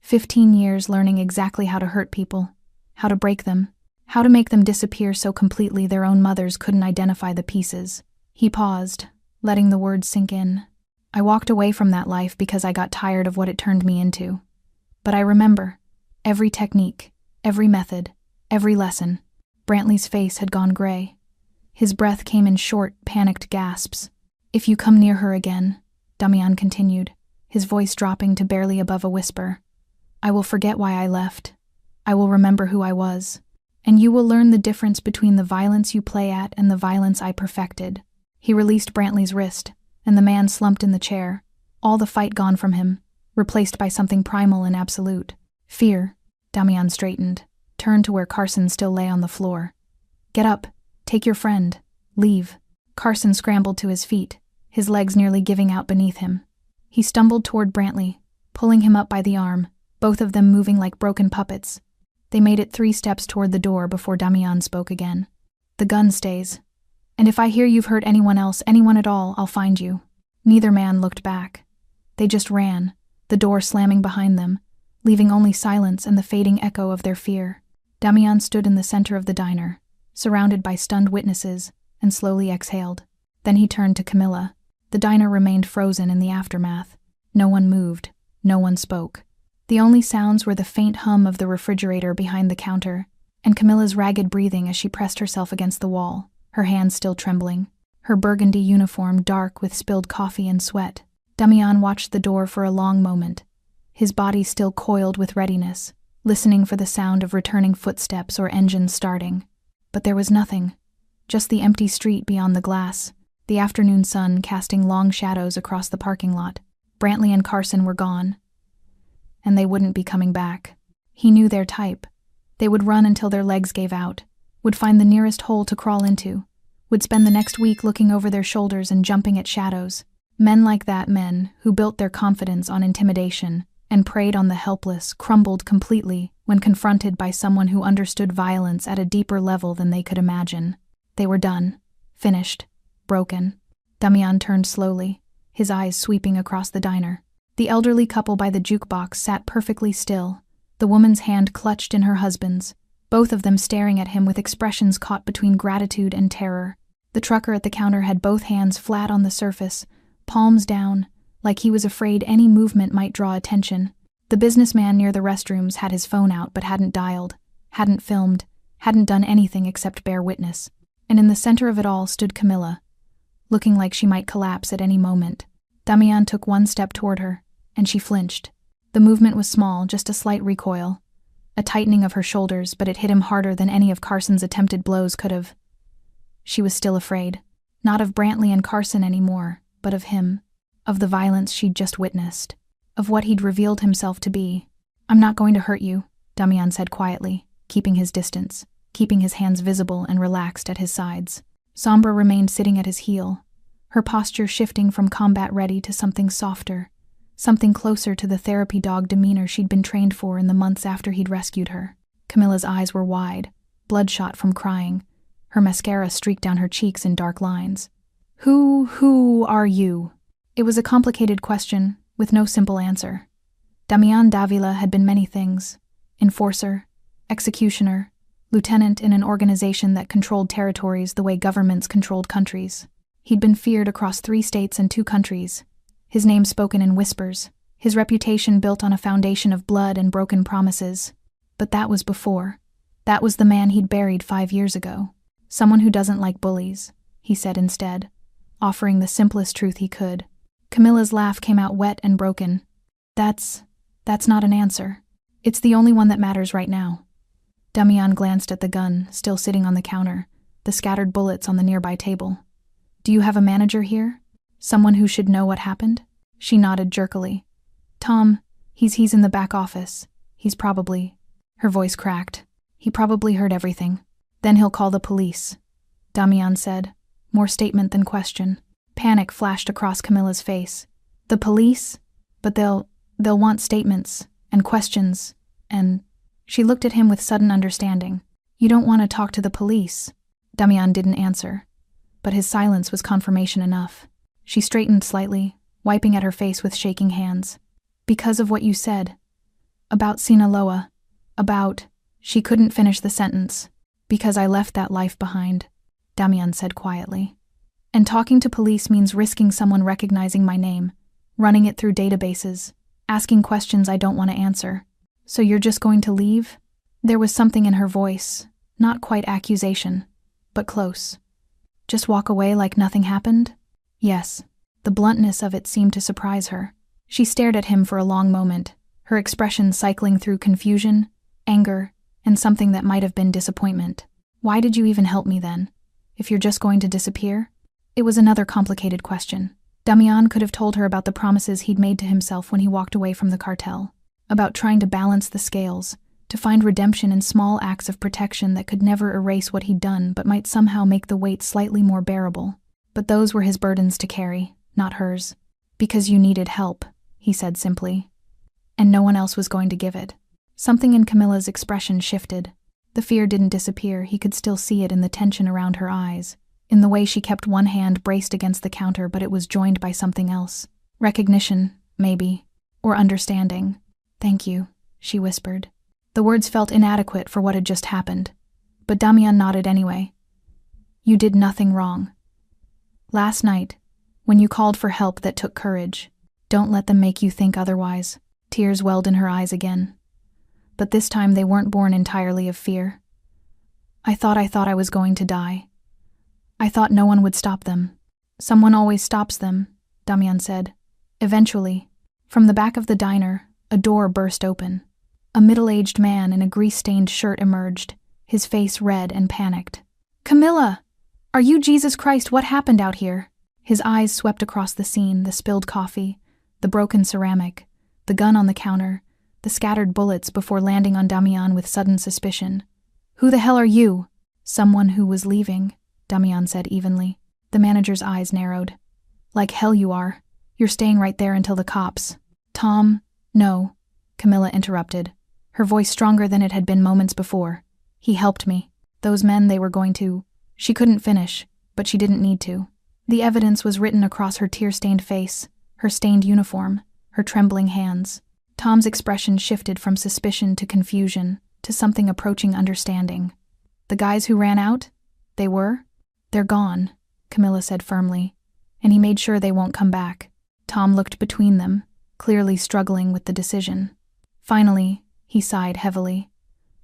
15 years learning exactly how to hurt people, how to break them, how to make them disappear so completely their own mothers couldn't identify the pieces. He paused, letting the words sink in. "I walked away from that life because I got tired of what it turned me into. But I remember every technique, every method, every lesson." Brantley's face had gone gray. His breath came in short, panicked gasps. "If you come near her again," Damian continued, his voice dropping to barely above a whisper, "I will forget why I left. I will remember who I was. And you will learn the difference between the violence you play at and the violence I perfected." He released Brantley's wrist, and the man slumped in the chair, all the fight gone from him, replaced by something primal and absolute. "Fear." Damian straightened, turned to where Carson still lay on the floor. "Get up, take your friend, leave." Carson scrambled to his feet, his legs nearly giving out beneath him. He stumbled toward Brantley, pulling him up by the arm, both of them moving like broken puppets. They made it 3 steps toward the door before Damian spoke again. "The gun stays. And if I hear you've hurt anyone else, anyone at all, I'll find you." Neither man looked back. They just ran, the door slamming behind them, leaving only silence and the fading echo of their fear. Damian stood in the center of the diner, surrounded by stunned witnesses, and slowly exhaled. Then he turned to Camilla. The diner remained frozen in the aftermath. No one moved, no one spoke. The only sounds were the faint hum of the refrigerator behind the counter, and Camilla's ragged breathing as she pressed herself against the wall, her hands still trembling, her burgundy uniform dark with spilled coffee and sweat. Damian watched the door for a long moment, his body still coiled with readiness, listening for the sound of returning footsteps or engines starting. But there was nothing, just the empty street beyond the glass, the afternoon sun casting long shadows across the parking lot. Brantley and Carson were gone, and they wouldn't be coming back. He knew their type. They would run until their legs gave out, would find the nearest hole to crawl into, would spend the next week looking over their shoulders and jumping at shadows. Men like that, men who built their confidence on intimidation and preyed on the helpless, crumbled completely when confronted by someone who understood violence at a deeper level than they could imagine. They were done, finished, broken. Damian turned slowly, his eyes sweeping across the diner. The elderly couple by the jukebox sat perfectly still, the woman's hand clutched in her husband's, both of them staring at him with expressions caught between gratitude and terror. The trucker at the counter had both hands flat on the surface, palms down, like he was afraid any movement might draw attention. The businessman near the restrooms had his phone out but hadn't dialed, hadn't filmed, hadn't done anything except bear witness. And in the center of it all stood Camilla, looking like she might collapse at any moment. Damian took 1 step toward her, and she flinched. The movement was small, just a slight recoil, a tightening of her shoulders, but it hit him harder than any of Carson's attempted blows could have. She was still afraid, not of Brantley and Carson anymore, but of him, of the violence she'd just witnessed, of what he'd revealed himself to be. "I'm not going to hurt you," Damian said quietly, keeping his distance, keeping his hands visible and relaxed at his sides. Sombra remained sitting at his heel, her posture shifting from combat-ready to something softer, something closer to the therapy dog demeanor she'd been trained for in the months after he'd rescued her. Camilla's eyes were wide, bloodshot from crying, her mascara streaked down her cheeks in dark lines. Who are you?" It was a complicated question, with no simple answer. Damian Davila had been many things: enforcer, executioner, lieutenant in an organization that controlled territories the way governments controlled countries. He'd been feared across 3 states and 2 countries, his name spoken in whispers, his reputation built on a foundation of blood and broken promises. But that was before. That was the man he'd buried 5 years ago. Someone who doesn't like bullies, he said instead, offering the simplest truth he could. Camilla's laugh came out wet and broken. That's not an answer. It's the only one that matters right now. Damian glanced at the gun, still sitting on the counter, the scattered bullets on the nearby table. Do you have a manager here? Someone who should know what happened? She nodded jerkily. Tom, he's in the back office. He's probably... Her voice cracked. He probably heard everything. Then he'll call the police, Damian said, more statement than question. Panic flashed across Camilla's face. The police? But they'll want statements, and questions, and... She looked at him with sudden understanding. You don't want to talk to the police. Damian didn't answer, but his silence was confirmation enough. She straightened slightly, wiping at her face with shaking hands. Because of what you said. About Sinaloa. About... She couldn't finish the sentence. Because I left that life behind, Damian said quietly. And talking to police means risking someone recognizing my name, running it through databases, asking questions I don't want to answer. So you're just going to leave? There was something in her voice, not quite accusation, but close. Just walk away like nothing happened? Yes. The bluntness of it seemed to surprise her. She stared at him for a long moment, her expression cycling through confusion, anger, and something that might have been disappointment. Why did you even help me then, if you're just going to disappear? It was another complicated question. Damian could have told her about the promises he'd made to himself when he walked away from the cartel, about trying to balance the scales, to find redemption in small acts of protection that could never erase what he'd done but might somehow make the weight slightly more bearable. But those were his burdens to carry, not hers. Because you needed help, he said simply. And no one else was going to give it. Something in Camilla's expression shifted. The fear didn't disappear, he could still see it in the tension around her eyes, in the way she kept one hand braced against the counter but it was joined by something else. Recognition, maybe, or understanding. Thank you, she whispered. The words felt inadequate for what had just happened, but Damian nodded anyway. You did nothing wrong. Last night, when you called for help that took courage, don't let them make you think otherwise. Tears welled in her eyes again. But this time they weren't born entirely of fear. I thought I was going to die. I thought no one would stop them. Someone always stops them, Damian said. Eventually, from the back of the diner, a door burst open. A middle-aged man in a grease-stained shirt emerged, his face red and panicked. Camilla! Are you Jesus Christ? What happened out here? His eyes swept across the scene, the spilled coffee, the broken ceramic, the gun on the counter, the scattered bullets before landing on Damian with sudden suspicion. Who the hell are you? Someone who was leaving, Damian said evenly. The manager's eyes narrowed. Like hell you are. You're staying right there until the cops. Tom, no, Camilla interrupted, her voice stronger than it had been moments before. He helped me. Those men, they were going to... She couldn't finish, but she didn't need to. The evidence was written across her tear-stained face, her stained uniform, her trembling hands. Tom's expression shifted from suspicion to confusion, to something approaching understanding. The guys who ran out? They were? They're gone, Camilla said firmly, and he made sure they won't come back. Tom looked between them, clearly struggling with the decision. Finally, he sighed heavily.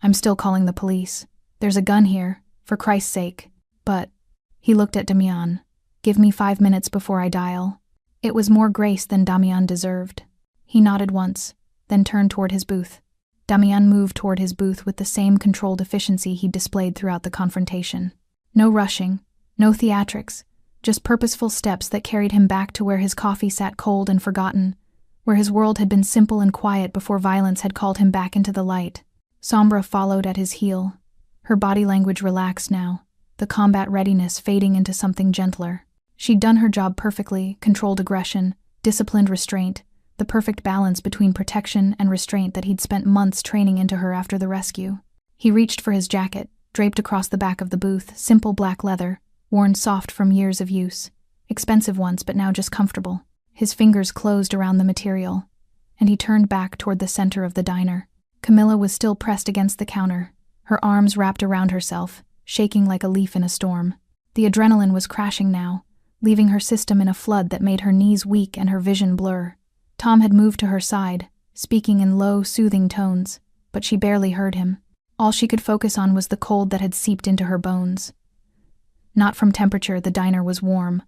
I'm still calling the police. There's a gun here, for Christ's sake. But, he looked at Damian. Give me 5 minutes before I dial. It was more grace than Damian deserved. He nodded once, then turned toward his booth. Damian moved toward his booth with the same controlled efficiency he'd displayed throughout the confrontation. No rushing, no theatrics, just purposeful steps that carried him back to where his coffee sat cold and forgotten, where his world had been simple and quiet before violence had called him back into the light. Sombra followed at his heel. Her body language relaxed now, the combat readiness fading into something gentler. She'd done her job perfectly, controlled aggression, disciplined restraint, the perfect balance between protection and restraint that he'd spent months training into her after the rescue. He reached for his jacket, draped across the back of the booth, simple black leather, worn soft from years of use. Expensive once, but now just comfortable. His fingers closed around the material, and he turned back toward the center of the diner. Camilla was still pressed against the counter, her arms wrapped around herself, shaking like a leaf in a storm. The adrenaline was crashing now, leaving her system in a flood that made her knees weak and her vision blur. Tom had moved to her side, speaking in low, soothing tones, but she barely heard him. All she could focus on was the cold that had seeped into her bones. Not from temperature, the diner was warm,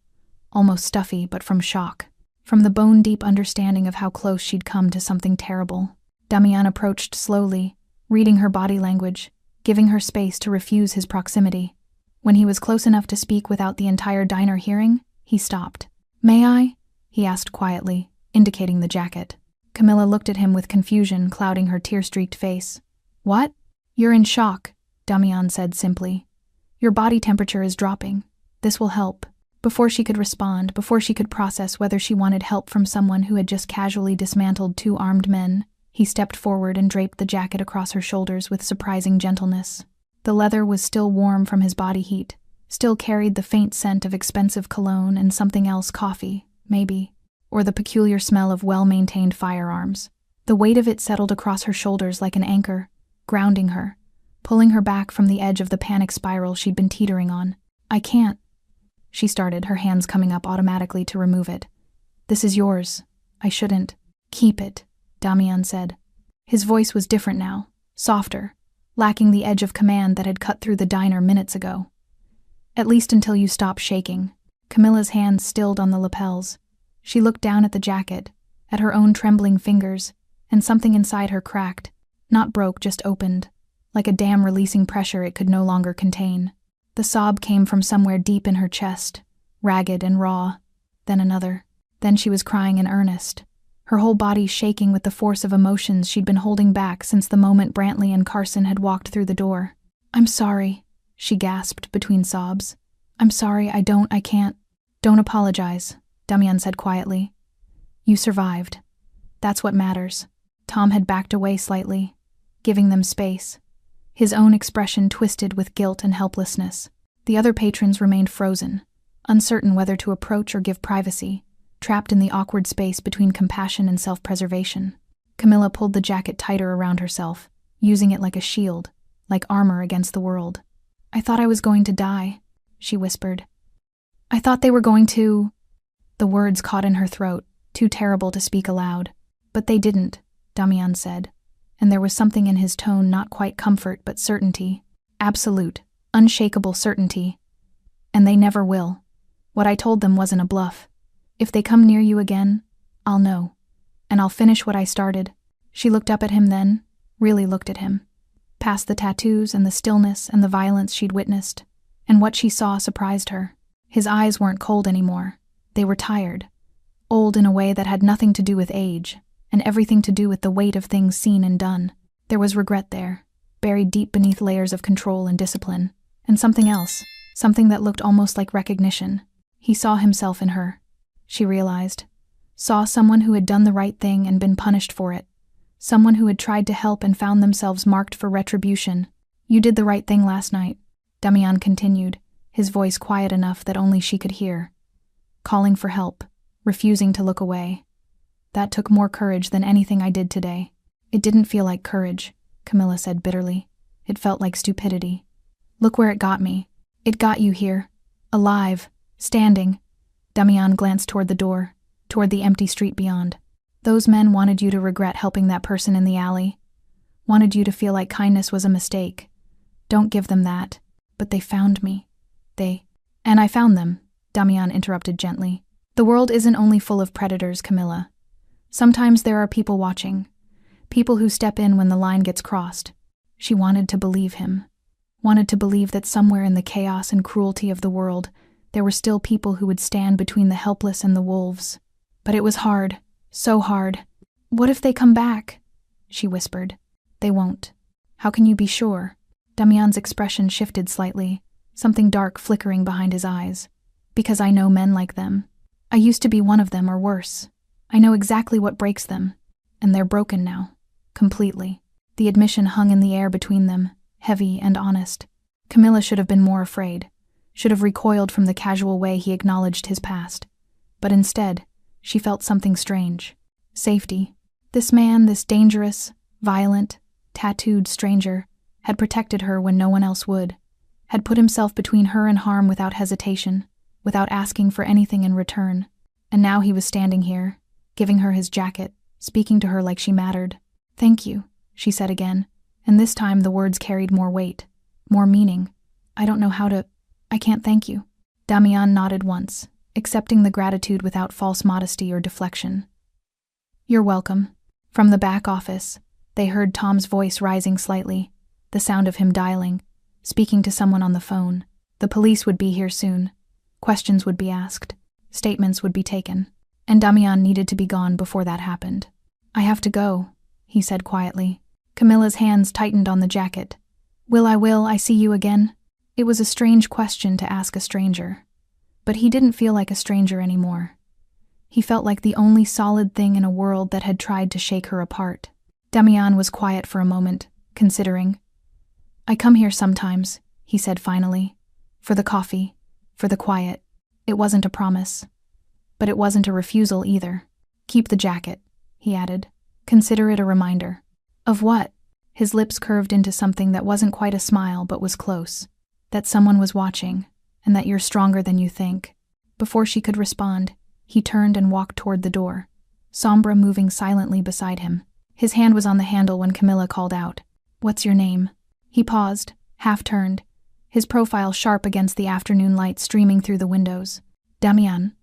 almost stuffy, but from shock. From the bone-deep understanding of how close she'd come to something terrible. Damian approached slowly, reading her body language, giving her space to refuse his proximity. When he was close enough to speak without the entire diner hearing, he stopped. "May I?" he asked quietly, indicating the jacket. Camilla looked at him with confusion clouding her tear-streaked face. "What?" "You're in shock," Damian said simply. "Your body temperature is dropping. This will help." Before she could respond, before she could process whether she wanted help from someone who had just casually dismantled two armed men, he stepped forward and draped the jacket across her shoulders with surprising gentleness. The leather was still warm from his body heat, still carried the faint scent of expensive cologne and something else, coffee, maybe, or the peculiar smell of well-maintained firearms. The weight of it settled across her shoulders like an anchor, grounding her, pulling her back from the edge of the panic spiral she'd been teetering on. "I can't," she started, her hands coming up automatically to remove it. "This is yours. I shouldn't." "Keep it," Damian said. His voice was different now, softer, lacking the edge of command that had cut through the diner minutes ago. "At least until you stop shaking." Camilla's hands stilled on the lapels. She looked down at the jacket, at her own trembling fingers, and something inside her cracked. Not broke, just opened, like a dam releasing pressure it could no longer contain. The sob came from somewhere deep in her chest, ragged and raw, then another. Then she was crying in earnest, her whole body shaking with the force of emotions she'd been holding back since the moment Brantley and Carson had walked through the door. "I'm sorry," she gasped between sobs. "I'm sorry, I can't." "Don't apologize," Damian said quietly. "You survived. That's what matters." Tom had backed away slightly, giving them space, his own expression twisted with guilt and helplessness. The other patrons remained frozen, uncertain whether to approach or give privacy, trapped in the awkward space between compassion and self-preservation. Camilla pulled the jacket tighter around herself, using it like a shield, like armor against the world. "I thought I was going to die," she whispered. "I thought they were going to—" The words caught in her throat, too terrible to speak aloud. "But they didn't," Damian said, and there was something in his tone, not quite comfort but certainty. Absolute, unshakable certainty. "And they never will. What I told them wasn't a bluff. If they come near you again, I'll know. And I'll finish what I started." She looked up at him then, really looked at him. Past the tattoos and the stillness and the violence she'd witnessed, and what she saw surprised her. His eyes weren't cold anymore. They were tired. Old in a way that had nothing to do with age, and everything to do with the weight of things seen and done. There was regret there, buried deep beneath layers of control and discipline, and something else, something that looked almost like recognition. He saw himself in her, she realized. Saw someone who had done the right thing and been punished for it. Someone who had tried to help and found themselves marked for retribution. "You did the right thing last night," Damian continued, his voice quiet enough that only she could hear. "Calling for help, refusing to look away. That took more courage than anything I did today." "It didn't feel like courage," Camilla said bitterly. "It felt like stupidity. Look where it got me. It got you here. Alive. Standing." Damian glanced toward the door, toward the empty street beyond. "Those men wanted you to regret helping that person in the alley. Wanted you to feel like kindness was a mistake. Don't give them that. But they found me. And I found them," Damian interrupted gently. "The world isn't only full of predators, Camilla. Sometimes there are people watching. People who step in when the line gets crossed." She wanted to believe him. Wanted to believe that somewhere in the chaos and cruelty of the world, there were still people who would stand between the helpless and the wolves. But it was hard. So hard. "What if they come back?" she whispered. "They won't." "How can you be sure?" Damian's expression shifted slightly, something dark flickering behind his eyes. "Because I know men like them. I used to be one of them or worse. I know exactly what breaks them. And they're broken now. Completely." The admission hung in the air between them, heavy and honest. Camilla should have been more afraid, should have recoiled from the casual way he acknowledged his past. But instead, she felt something strange. Safety. This man, this dangerous, violent, tattooed stranger, had protected her when no one else would, had put himself between her and harm without hesitation, without asking for anything in return. And now he was standing here, giving her his jacket, speaking to her like she mattered. "Thank you," she said again, and this time the words carried more weight, more meaning. "I don't know how to—" I can't thank you. Damian nodded once, accepting the gratitude without false modesty or deflection. You're welcome. From the back office, they heard Tom's voice rising slightly, the sound of him dialing, speaking to someone on the phone. The police would be here soon. Questions would be asked. Statements would be taken. And Damian needed to be gone before that happened. I have to go, he said quietly. Camilla's hands tightened on the jacket. Will I see you again? It was a strange question to ask a stranger. But he didn't feel like a stranger anymore. He felt like the only solid thing in a world that had tried to shake her apart. Damian was quiet for a moment, considering. I come here sometimes, he said finally. For the coffee, for the quiet. It wasn't a promise. But it wasn't a refusal either. Keep the jacket, he added. Consider it a reminder. Of what? His lips curved into something that wasn't quite a smile but was close. That someone was watching, and that you're stronger than you think. Before she could respond, he turned and walked toward the door, Sombra moving silently beside him. His hand was on the handle when Camilla called out, What's your name? He paused, half-turned, his profile sharp against the afternoon light streaming through the windows. Damian.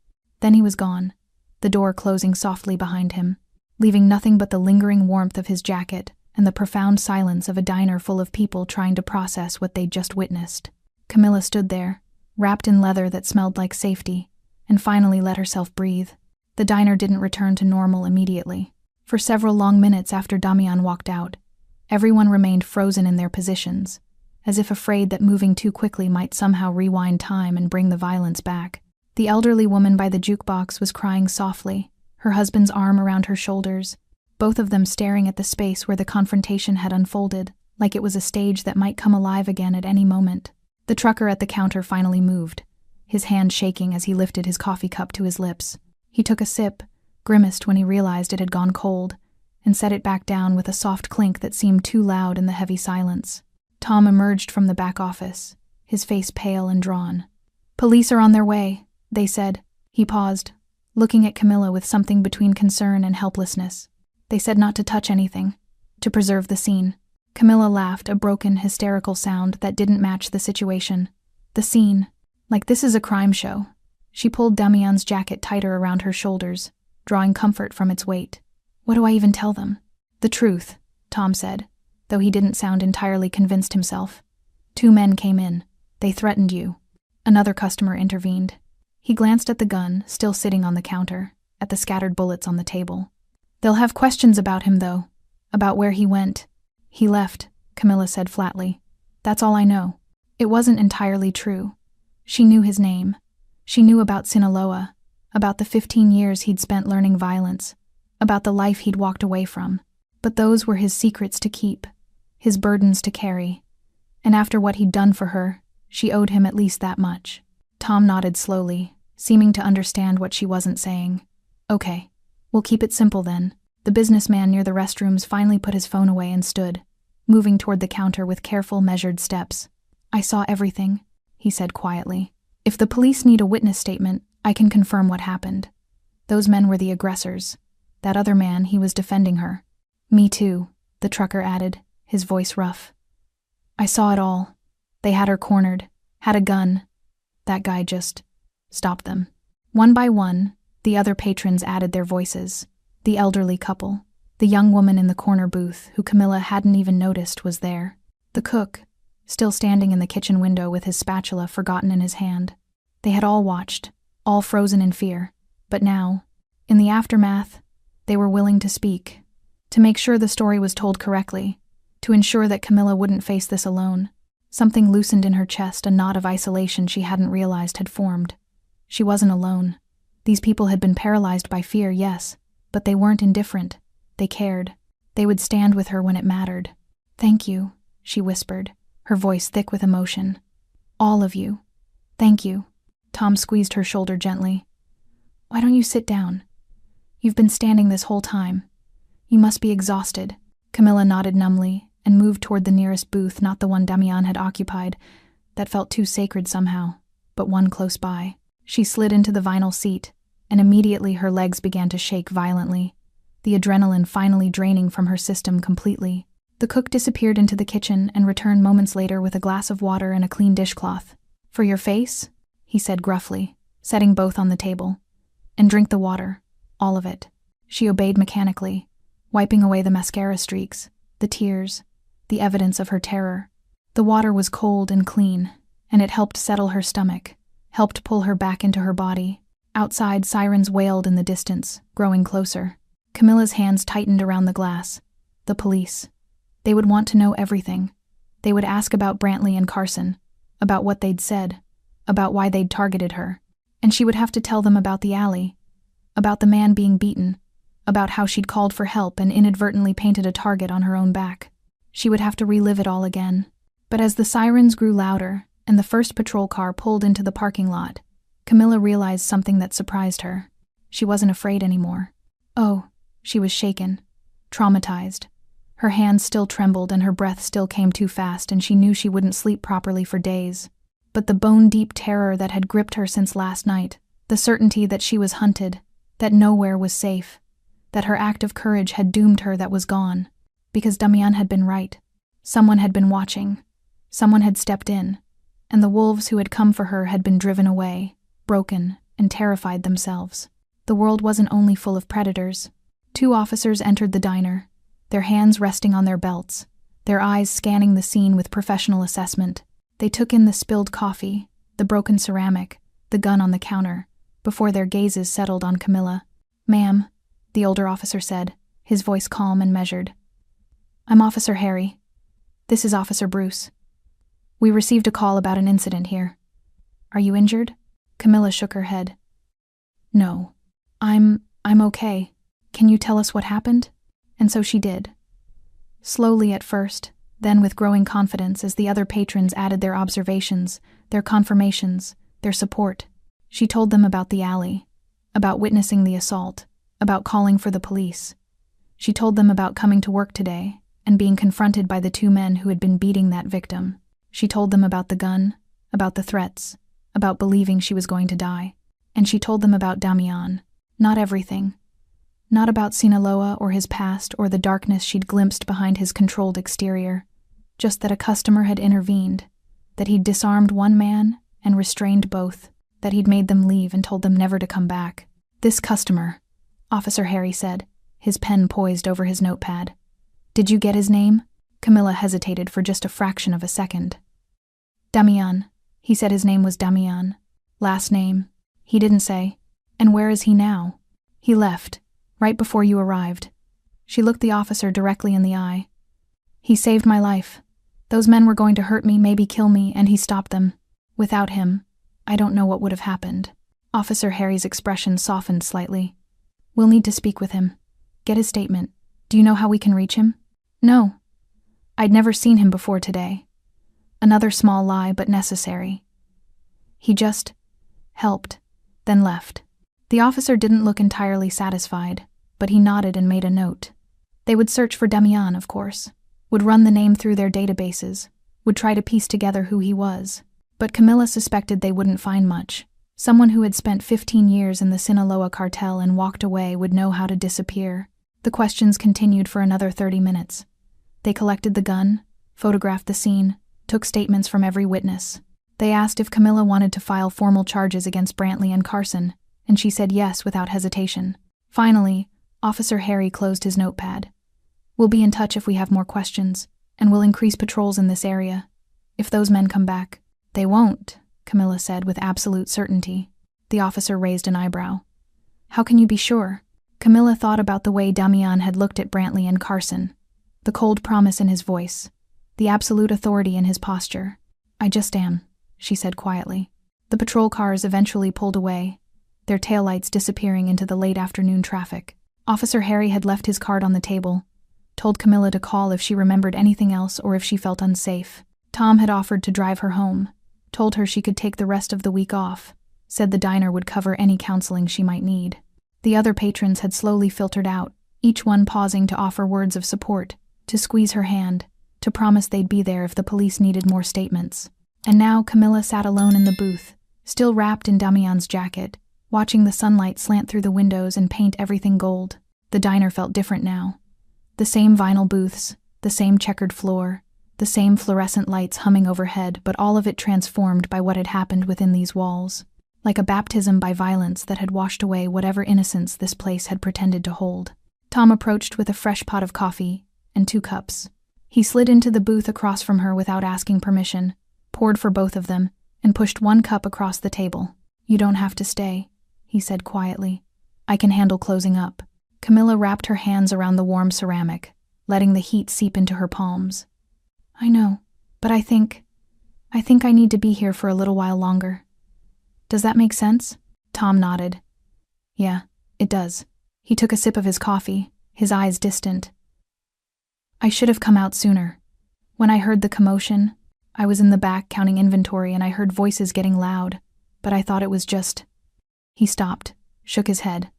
Then he was gone, the door closing softly behind him, leaving nothing but the lingering warmth of his jacket and the profound silence of a diner full of people trying to process what they'd just witnessed. Camilla stood there, wrapped in leather that smelled like safety, and finally let herself breathe. The diner didn't return to normal immediately. For several long minutes after Damian walked out, everyone remained frozen in their positions, as if afraid that moving too quickly might somehow rewind time and bring the violence back. The elderly woman by the jukebox was crying softly, her husband's arm around her shoulders, both of them staring at the space where the confrontation had unfolded, like it was a stage that might come alive again at any moment. The trucker at the counter finally moved, his hand shaking as he lifted his coffee cup to his lips. He took a sip, grimaced when he realized it had gone cold, and set it back down with a soft clink that seemed too loud in the heavy silence. Tom emerged from the back office, his face pale and drawn. Police are on their way, they said. He paused, looking at Camilla with something between concern and helplessness. They said not to touch anything, to preserve the scene. Camilla laughed, a broken, hysterical sound that didn't match the situation. The scene. Like this is a crime show. She pulled Damian's jacket tighter around her shoulders, drawing comfort from its weight. What do I even tell them? The truth, Tom said, though he didn't sound entirely convinced himself. 2 men came in. They threatened you. Another customer intervened. He glanced at the gun, still sitting on the counter, at the scattered bullets on the table. They'll have questions about him, though. About where he went. He left, Camilla said flatly. That's all I know. It wasn't entirely true. She knew his name. She knew about Sinaloa, about the 15 years he'd spent learning violence, about the life he'd walked away from. But those were his secrets to keep, his burdens to carry. And after what he'd done for her, she owed him at least that much. Tom nodded slowly, seeming to understand what she wasn't saying. Okay, we'll keep it simple then. The businessman near the restrooms finally put his phone away and stood, moving toward the counter with careful, measured steps. I saw everything, he said quietly. If the police need a witness statement, I can confirm what happened. Those men were the aggressors. That other man, he was defending her. Me too, the trucker added, his voice rough. I saw it all. They had her cornered, had a gun. That guy just stopped them. One by one, the other patrons added their voices. The elderly couple, the young woman in the corner booth who Camilla hadn't even noticed was there. The cook, still standing in the kitchen window with his spatula forgotten in his hand. They had all watched, all frozen in fear. But now, in the aftermath, they were willing to speak, to make sure the story was told correctly, to ensure that Camilla wouldn't face this alone. Something loosened in her chest, a knot of isolation she hadn't realized had formed. She wasn't alone. These people had been paralyzed by fear, yes, but they weren't indifferent. They cared. They would stand with her when it mattered. Thank you, she whispered, her voice thick with emotion. All of you. Thank you. Tom squeezed her shoulder gently. Why don't you sit down? You've been standing this whole time. You must be exhausted. Camilla nodded numbly and moved toward the nearest booth, not the one Damian had occupied, that felt too sacred somehow, but one close by. She slid into the vinyl seat, and immediately her legs began to shake violently, the adrenaline finally draining from her system completely. The cook disappeared into the kitchen and returned moments later with a glass of water and a clean dishcloth. For your face? He said gruffly, setting both on the table. And drink the water. All of it. She obeyed mechanically, wiping away the mascara streaks, the tears, the evidence of her terror. The water was cold and clean, and it helped settle her stomach, helped pull her back into her body. Outside, sirens wailed in the distance, growing closer. Camilla's hands tightened around the glass. The police. They would want to know everything. They would ask about Brantley and Carson, about what they'd said, about why they'd targeted her. And she would have to tell them about the alley, about the man being beaten, about how she'd called for help and inadvertently painted a target on her own back. She would have to relive it all again. But as the sirens grew louder and the first patrol car pulled into the parking lot, Camilla realized something that surprised her. She wasn't afraid anymore. Oh, she was shaken, traumatized. Her hands still trembled and her breath still came too fast, and she knew she wouldn't sleep properly for days. But the bone-deep terror that had gripped her since last night, the certainty that she was hunted, that nowhere was safe, that her act of courage had doomed her, that was gone. Because Damian had been right. Someone had been watching. Someone had stepped in, and the wolves who had come for her had been driven away, broken, and terrified themselves. The world wasn't only full of predators. 2 officers entered the diner, their hands resting on their belts, their eyes scanning the scene with professional assessment. They took in the spilled coffee, the broken ceramic, the gun on the counter, before their gazes settled on Camilla. "Ma'am," the older officer said, his voice calm and measured. "I'm Officer Harry. This is Officer Bruce. We received a call about an incident here. Are you injured?" Camilla shook her head. "No. I'm okay. Can you tell us what happened?" And so she did. Slowly at first, then with growing confidence as the other patrons added their observations, their confirmations, their support. She told them about the alley, about witnessing the assault, about calling for the police. She told them about coming to work today and being confronted by the 2 men who had been beating that victim. She told them about the gun, about the threats, about believing she was going to die. And she told them about Damian. Not everything. Not about Sinaloa or his past or the darkness she'd glimpsed behind his controlled exterior. Just that a customer had intervened, that he'd disarmed one man and restrained both, that he'd made them leave and told them never to come back. "This customer," Officer Harry said, his pen poised over his notepad. "Did you get his name?" Camilla hesitated for just a fraction of a second. "Damian. He said his name was Damian. Last name, he didn't say. And where is he now?" "He left, right before you arrived." She looked the officer directly in the eye. "He saved my life. Those men were going to hurt me, maybe kill me, and he stopped them. Without him, I don't know what would have happened." Officer Harry's expression softened slightly. "We'll need to speak with him. Get his statement. Do you know how we can reach him?" "No. I'd never seen him before today." Another small lie, but necessary. "He just helped, then left." The officer didn't look entirely satisfied, but he nodded and made a note. They would search for Damian, of course, would run the name through their databases, would try to piece together who he was. But Camilla suspected they wouldn't find much. Someone who had spent 15 years in the Sinaloa cartel and walked away would know how to disappear. The questions continued for another 30 minutes. They collected the gun, photographed the scene, took statements from every witness. They asked if Camilla wanted to file formal charges against Brantley and Carson, and she said yes without hesitation. Finally, Officer Harry closed his notepad. "We'll be in touch if we have more questions, and we'll increase patrols in this area. If those men come back." "They won't," Camilla said with absolute certainty. The officer raised an eyebrow. "How can you be sure?" Camilla thought about the way Damian had looked at Brantley and Carson, the cold promise in his voice, the absolute authority in his posture. "I just am," she said quietly. The patrol cars eventually pulled away, their taillights disappearing into the late afternoon traffic. Officer Harry had left his card on the table, told Camilla to call if she remembered anything else or if she felt unsafe. Tom had offered to drive her home, told her she could take the rest of the week off, said the diner would cover any counseling she might need. The other patrons had slowly filtered out, each one pausing to offer words of support, to squeeze her hand, to promise they'd be there if the police needed more statements. And now Camilla sat alone in the booth, still wrapped in Damian's jacket, watching the sunlight slant through the windows and paint everything gold. The diner felt different now. The same vinyl booths, the same checkered floor, the same fluorescent lights humming overhead, but all of it transformed by what had happened within these walls, like a baptism by violence that had washed away whatever innocence this place had pretended to hold. Tom approached with a fresh pot of coffee and 2 cups. He slid into the booth across from her without asking permission, poured for both of them, and pushed 1 cup across the table. "You don't have to stay," he said quietly. "I can handle closing up." Camilla wrapped her hands around the warm ceramic, letting the heat seep into her palms. "I know, but I think I need to be here for a little while longer. Does that make sense?" Tom nodded. "Yeah, it does." He took a sip of his coffee, his eyes distant. "I should have come out sooner. When I heard the commotion, I was in the back counting inventory and I heard voices getting loud, but I thought it was just—" He stopped, shook his head.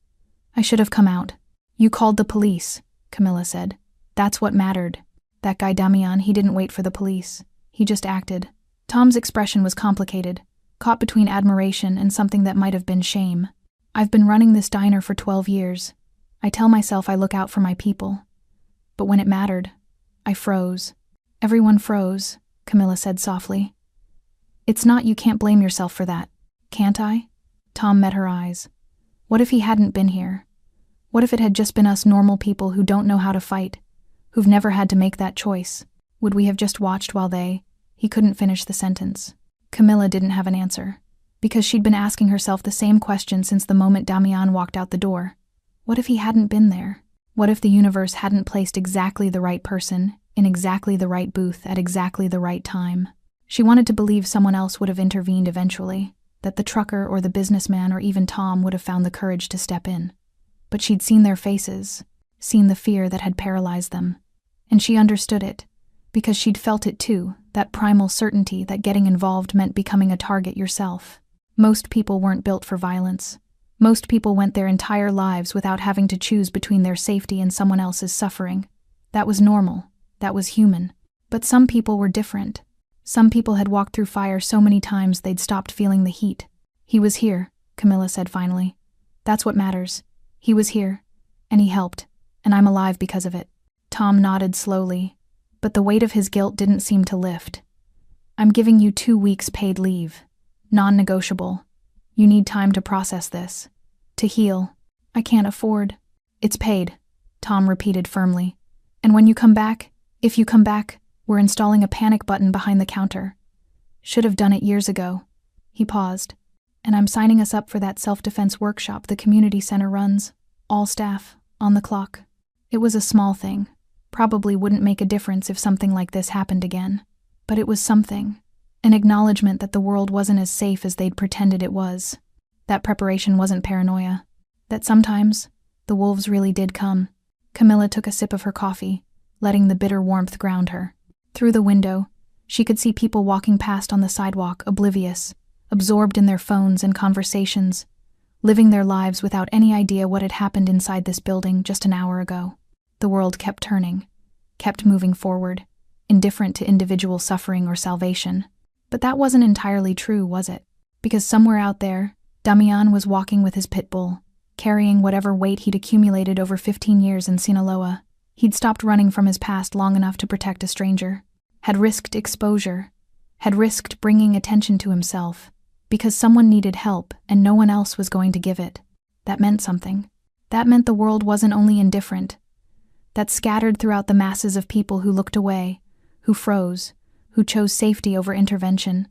"I should have come out." "You called the police," Camilla said. "That's what mattered. That guy Damian, he didn't wait for the police. He just acted." Tom's expression was complicated, caught between admiration and something that might have been shame. "I've been running this diner for 12 years. I tell myself I look out for my people. But when it mattered, I froze." "Everyone froze," Camilla said softly. "It's not you can't blame yourself for that, can't I?" Tom met her eyes. What if he hadn't been here? What if it had just been us normal people who don't know how to fight, who've never had to make that choice? Would we have just watched while He couldn't finish the sentence. Camilla didn't have an answer, because she'd been asking herself the same question since the moment Damian walked out the door. What if he hadn't been there? What if the universe hadn't placed exactly the right person in exactly the right booth at exactly the right time? She wanted to believe someone else would have intervened eventually, that the trucker or the businessman or even Tom would have found the courage to step in. But she'd seen their faces, seen the fear that had paralyzed them. And she understood it, because she'd felt it too, that primal certainty that getting involved meant becoming a target yourself. Most people weren't built for violence. Most people went their entire lives without having to choose between their safety and someone else's suffering. That was normal. That was human. But some people were different. Some people had walked through fire so many times they'd stopped feeling the heat. "He was here," Camilla said finally. "That's what matters. He was here, and he helped, and I'm alive because of it." Tom nodded slowly, but the weight of his guilt didn't seem to lift. "I'm giving you 2 weeks paid leave. Non-negotiable. You need time to process this. To heal. I can't afford." "It's paid," Tom repeated firmly. "And when you come back, if you come back, we're installing a panic button behind the counter. Should have done it years ago." He paused. "And I'm signing us up for that self-defense workshop the community center runs. All staff, on the clock." It was a small thing. Probably wouldn't make a difference if something like this happened again. But it was something. An acknowledgement that the world wasn't as safe as they'd pretended it was. That preparation wasn't paranoia. That sometimes, the wolves really did come. Camilla took a sip of her coffee, letting the bitter warmth ground her. Through the window, she could see people walking past on the sidewalk, oblivious, absorbed in their phones and conversations, living their lives without any idea what had happened inside this building just an hour ago. The world kept turning, kept moving forward, indifferent to individual suffering or salvation. But that wasn't entirely true, was it? Because somewhere out there, Damian was walking with his Pitbull, carrying whatever weight he'd accumulated over 15 years in Sinaloa. He'd stopped running from his past long enough to protect a stranger, had risked exposure, had risked bringing attention to himself, because someone needed help and no one else was going to give it. That meant something. That meant the world wasn't only indifferent. That scattered throughout the masses of people who looked away, who froze, who chose safety over intervention.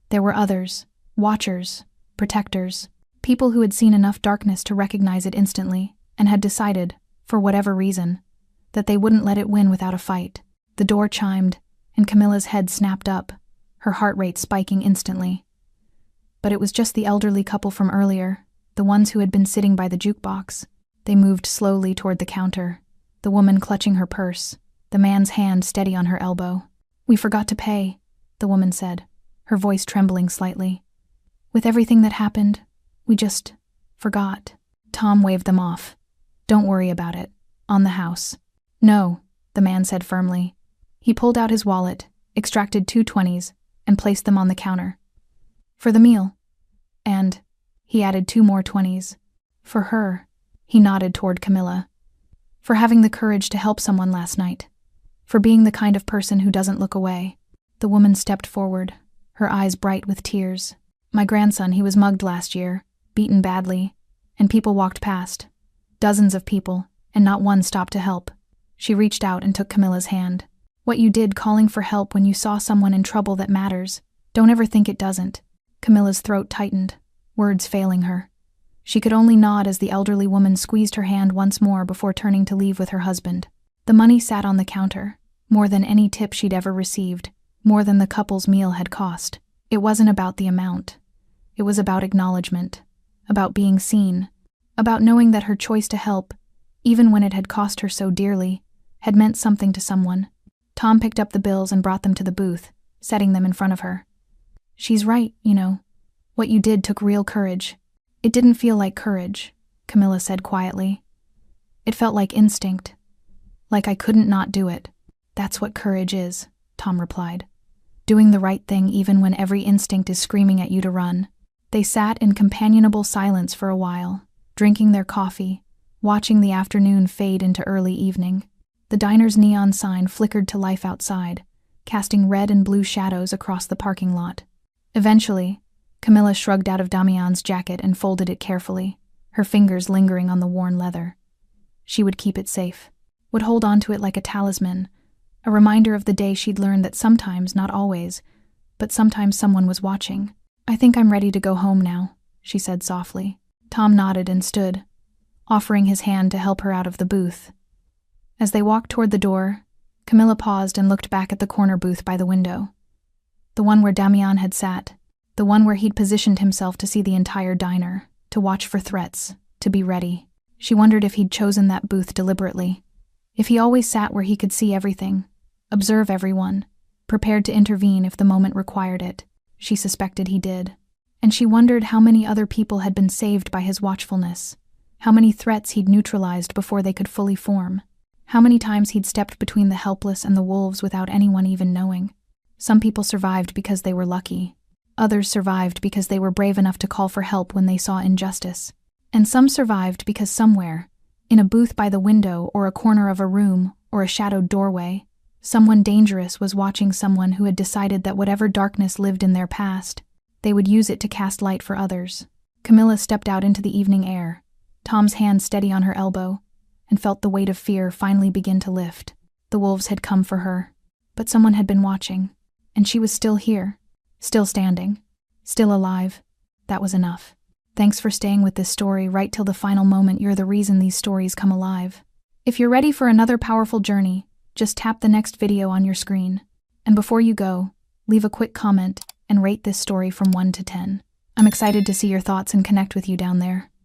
There were others, watchers, protectors, people who had seen enough darkness to recognize it instantly and had decided, for whatever reason, that they wouldn't let it win without a fight. The door chimed, and Camilla's head snapped up, her heart rate spiking instantly. But it was just the elderly couple from earlier, the ones who had been sitting by the jukebox. They moved slowly toward the counter, the woman clutching her purse, the man's hand steady on her elbow. "We forgot to pay," the woman said, her voice trembling slightly. "With everything that happened, we just forgot." Tom waved them off. "Don't worry about it. On the house." "No," the man said firmly. He pulled out his wallet, extracted 2 20s, and placed them on the counter. "For the meal." And he added 2 more 20s. "For her," he nodded toward Camilla. "For having the courage to help someone last night. For being the kind of person who doesn't look away. The woman stepped forward, her eyes bright with tears. My grandson, he was mugged last year, beaten badly, and people walked past. Dozens of people, and not one stopped to help. She reached out and took Camilla's hand. What you did calling for help when you saw someone in trouble that matters. Don't ever think it doesn't. Camilla's throat tightened, words failing her. She could only nod as the elderly woman squeezed her hand once more before turning to leave with her husband. The money sat on the counter, more than any tip she'd ever received, more than the couple's meal had cost. It wasn't about the amount. It was about acknowledgement, about being seen, about knowing that her choice to help, even when it had cost her so dearly, had meant something to someone. Tom picked up the bills and brought them to the booth, setting them in front of her. She's right, you know. What you did took real courage. It didn't feel like courage, Camilla said quietly. It felt like instinct. Like I couldn't not do it. That's what courage is, Tom replied. Doing the right thing even when every instinct is screaming at you to run. They sat in companionable silence for a while, drinking their coffee, watching the afternoon fade into early evening. The diner's neon sign flickered to life outside, casting red and blue shadows across the parking lot. Eventually, Camilla shrugged out of Damian's jacket and folded it carefully, her fingers lingering on the worn leather. She would keep it safe, would hold on to it like a talisman, a reminder of the day she'd learned that sometimes, not always, but sometimes someone was watching. I think I'm ready to go home now, she said softly. Tom nodded and stood, offering his hand to help her out of the booth. As they walked toward the door, Camilla paused and looked back at the corner booth by the window. The one where Damian had sat, the one where he'd positioned himself to see the entire diner, to watch for threats, to be ready. She wondered if he'd chosen that booth deliberately, if he always sat where he could see everything, observe everyone, prepared to intervene if the moment required it. She suspected he did. And she wondered how many other people had been saved by his watchfulness, how many threats he'd neutralized before they could fully form, how many times he'd stepped between the helpless and the wolves without anyone even knowing. Some people survived because they were lucky. Others survived because they were brave enough to call for help when they saw injustice. And some survived because somewhere, in a booth by the window or a corner of a room or a shadowed doorway, someone dangerous was watching someone who had decided that whatever darkness lived in their past, they would use it to cast light for others. Camilla stepped out into the evening air, Tom's hand steady on her elbow, and felt the weight of fear finally begin to lift. The wolves had come for her, but someone had been watching, and she was still here, still standing, still alive. That was enough. Thanks for staying with this story right till the final moment. You're the reason these stories come alive. If you're ready for another powerful journey, just tap the next video on your screen. And before you go, leave a quick comment and rate this story from 1 to 10. I'm excited to see your thoughts and connect with you down there.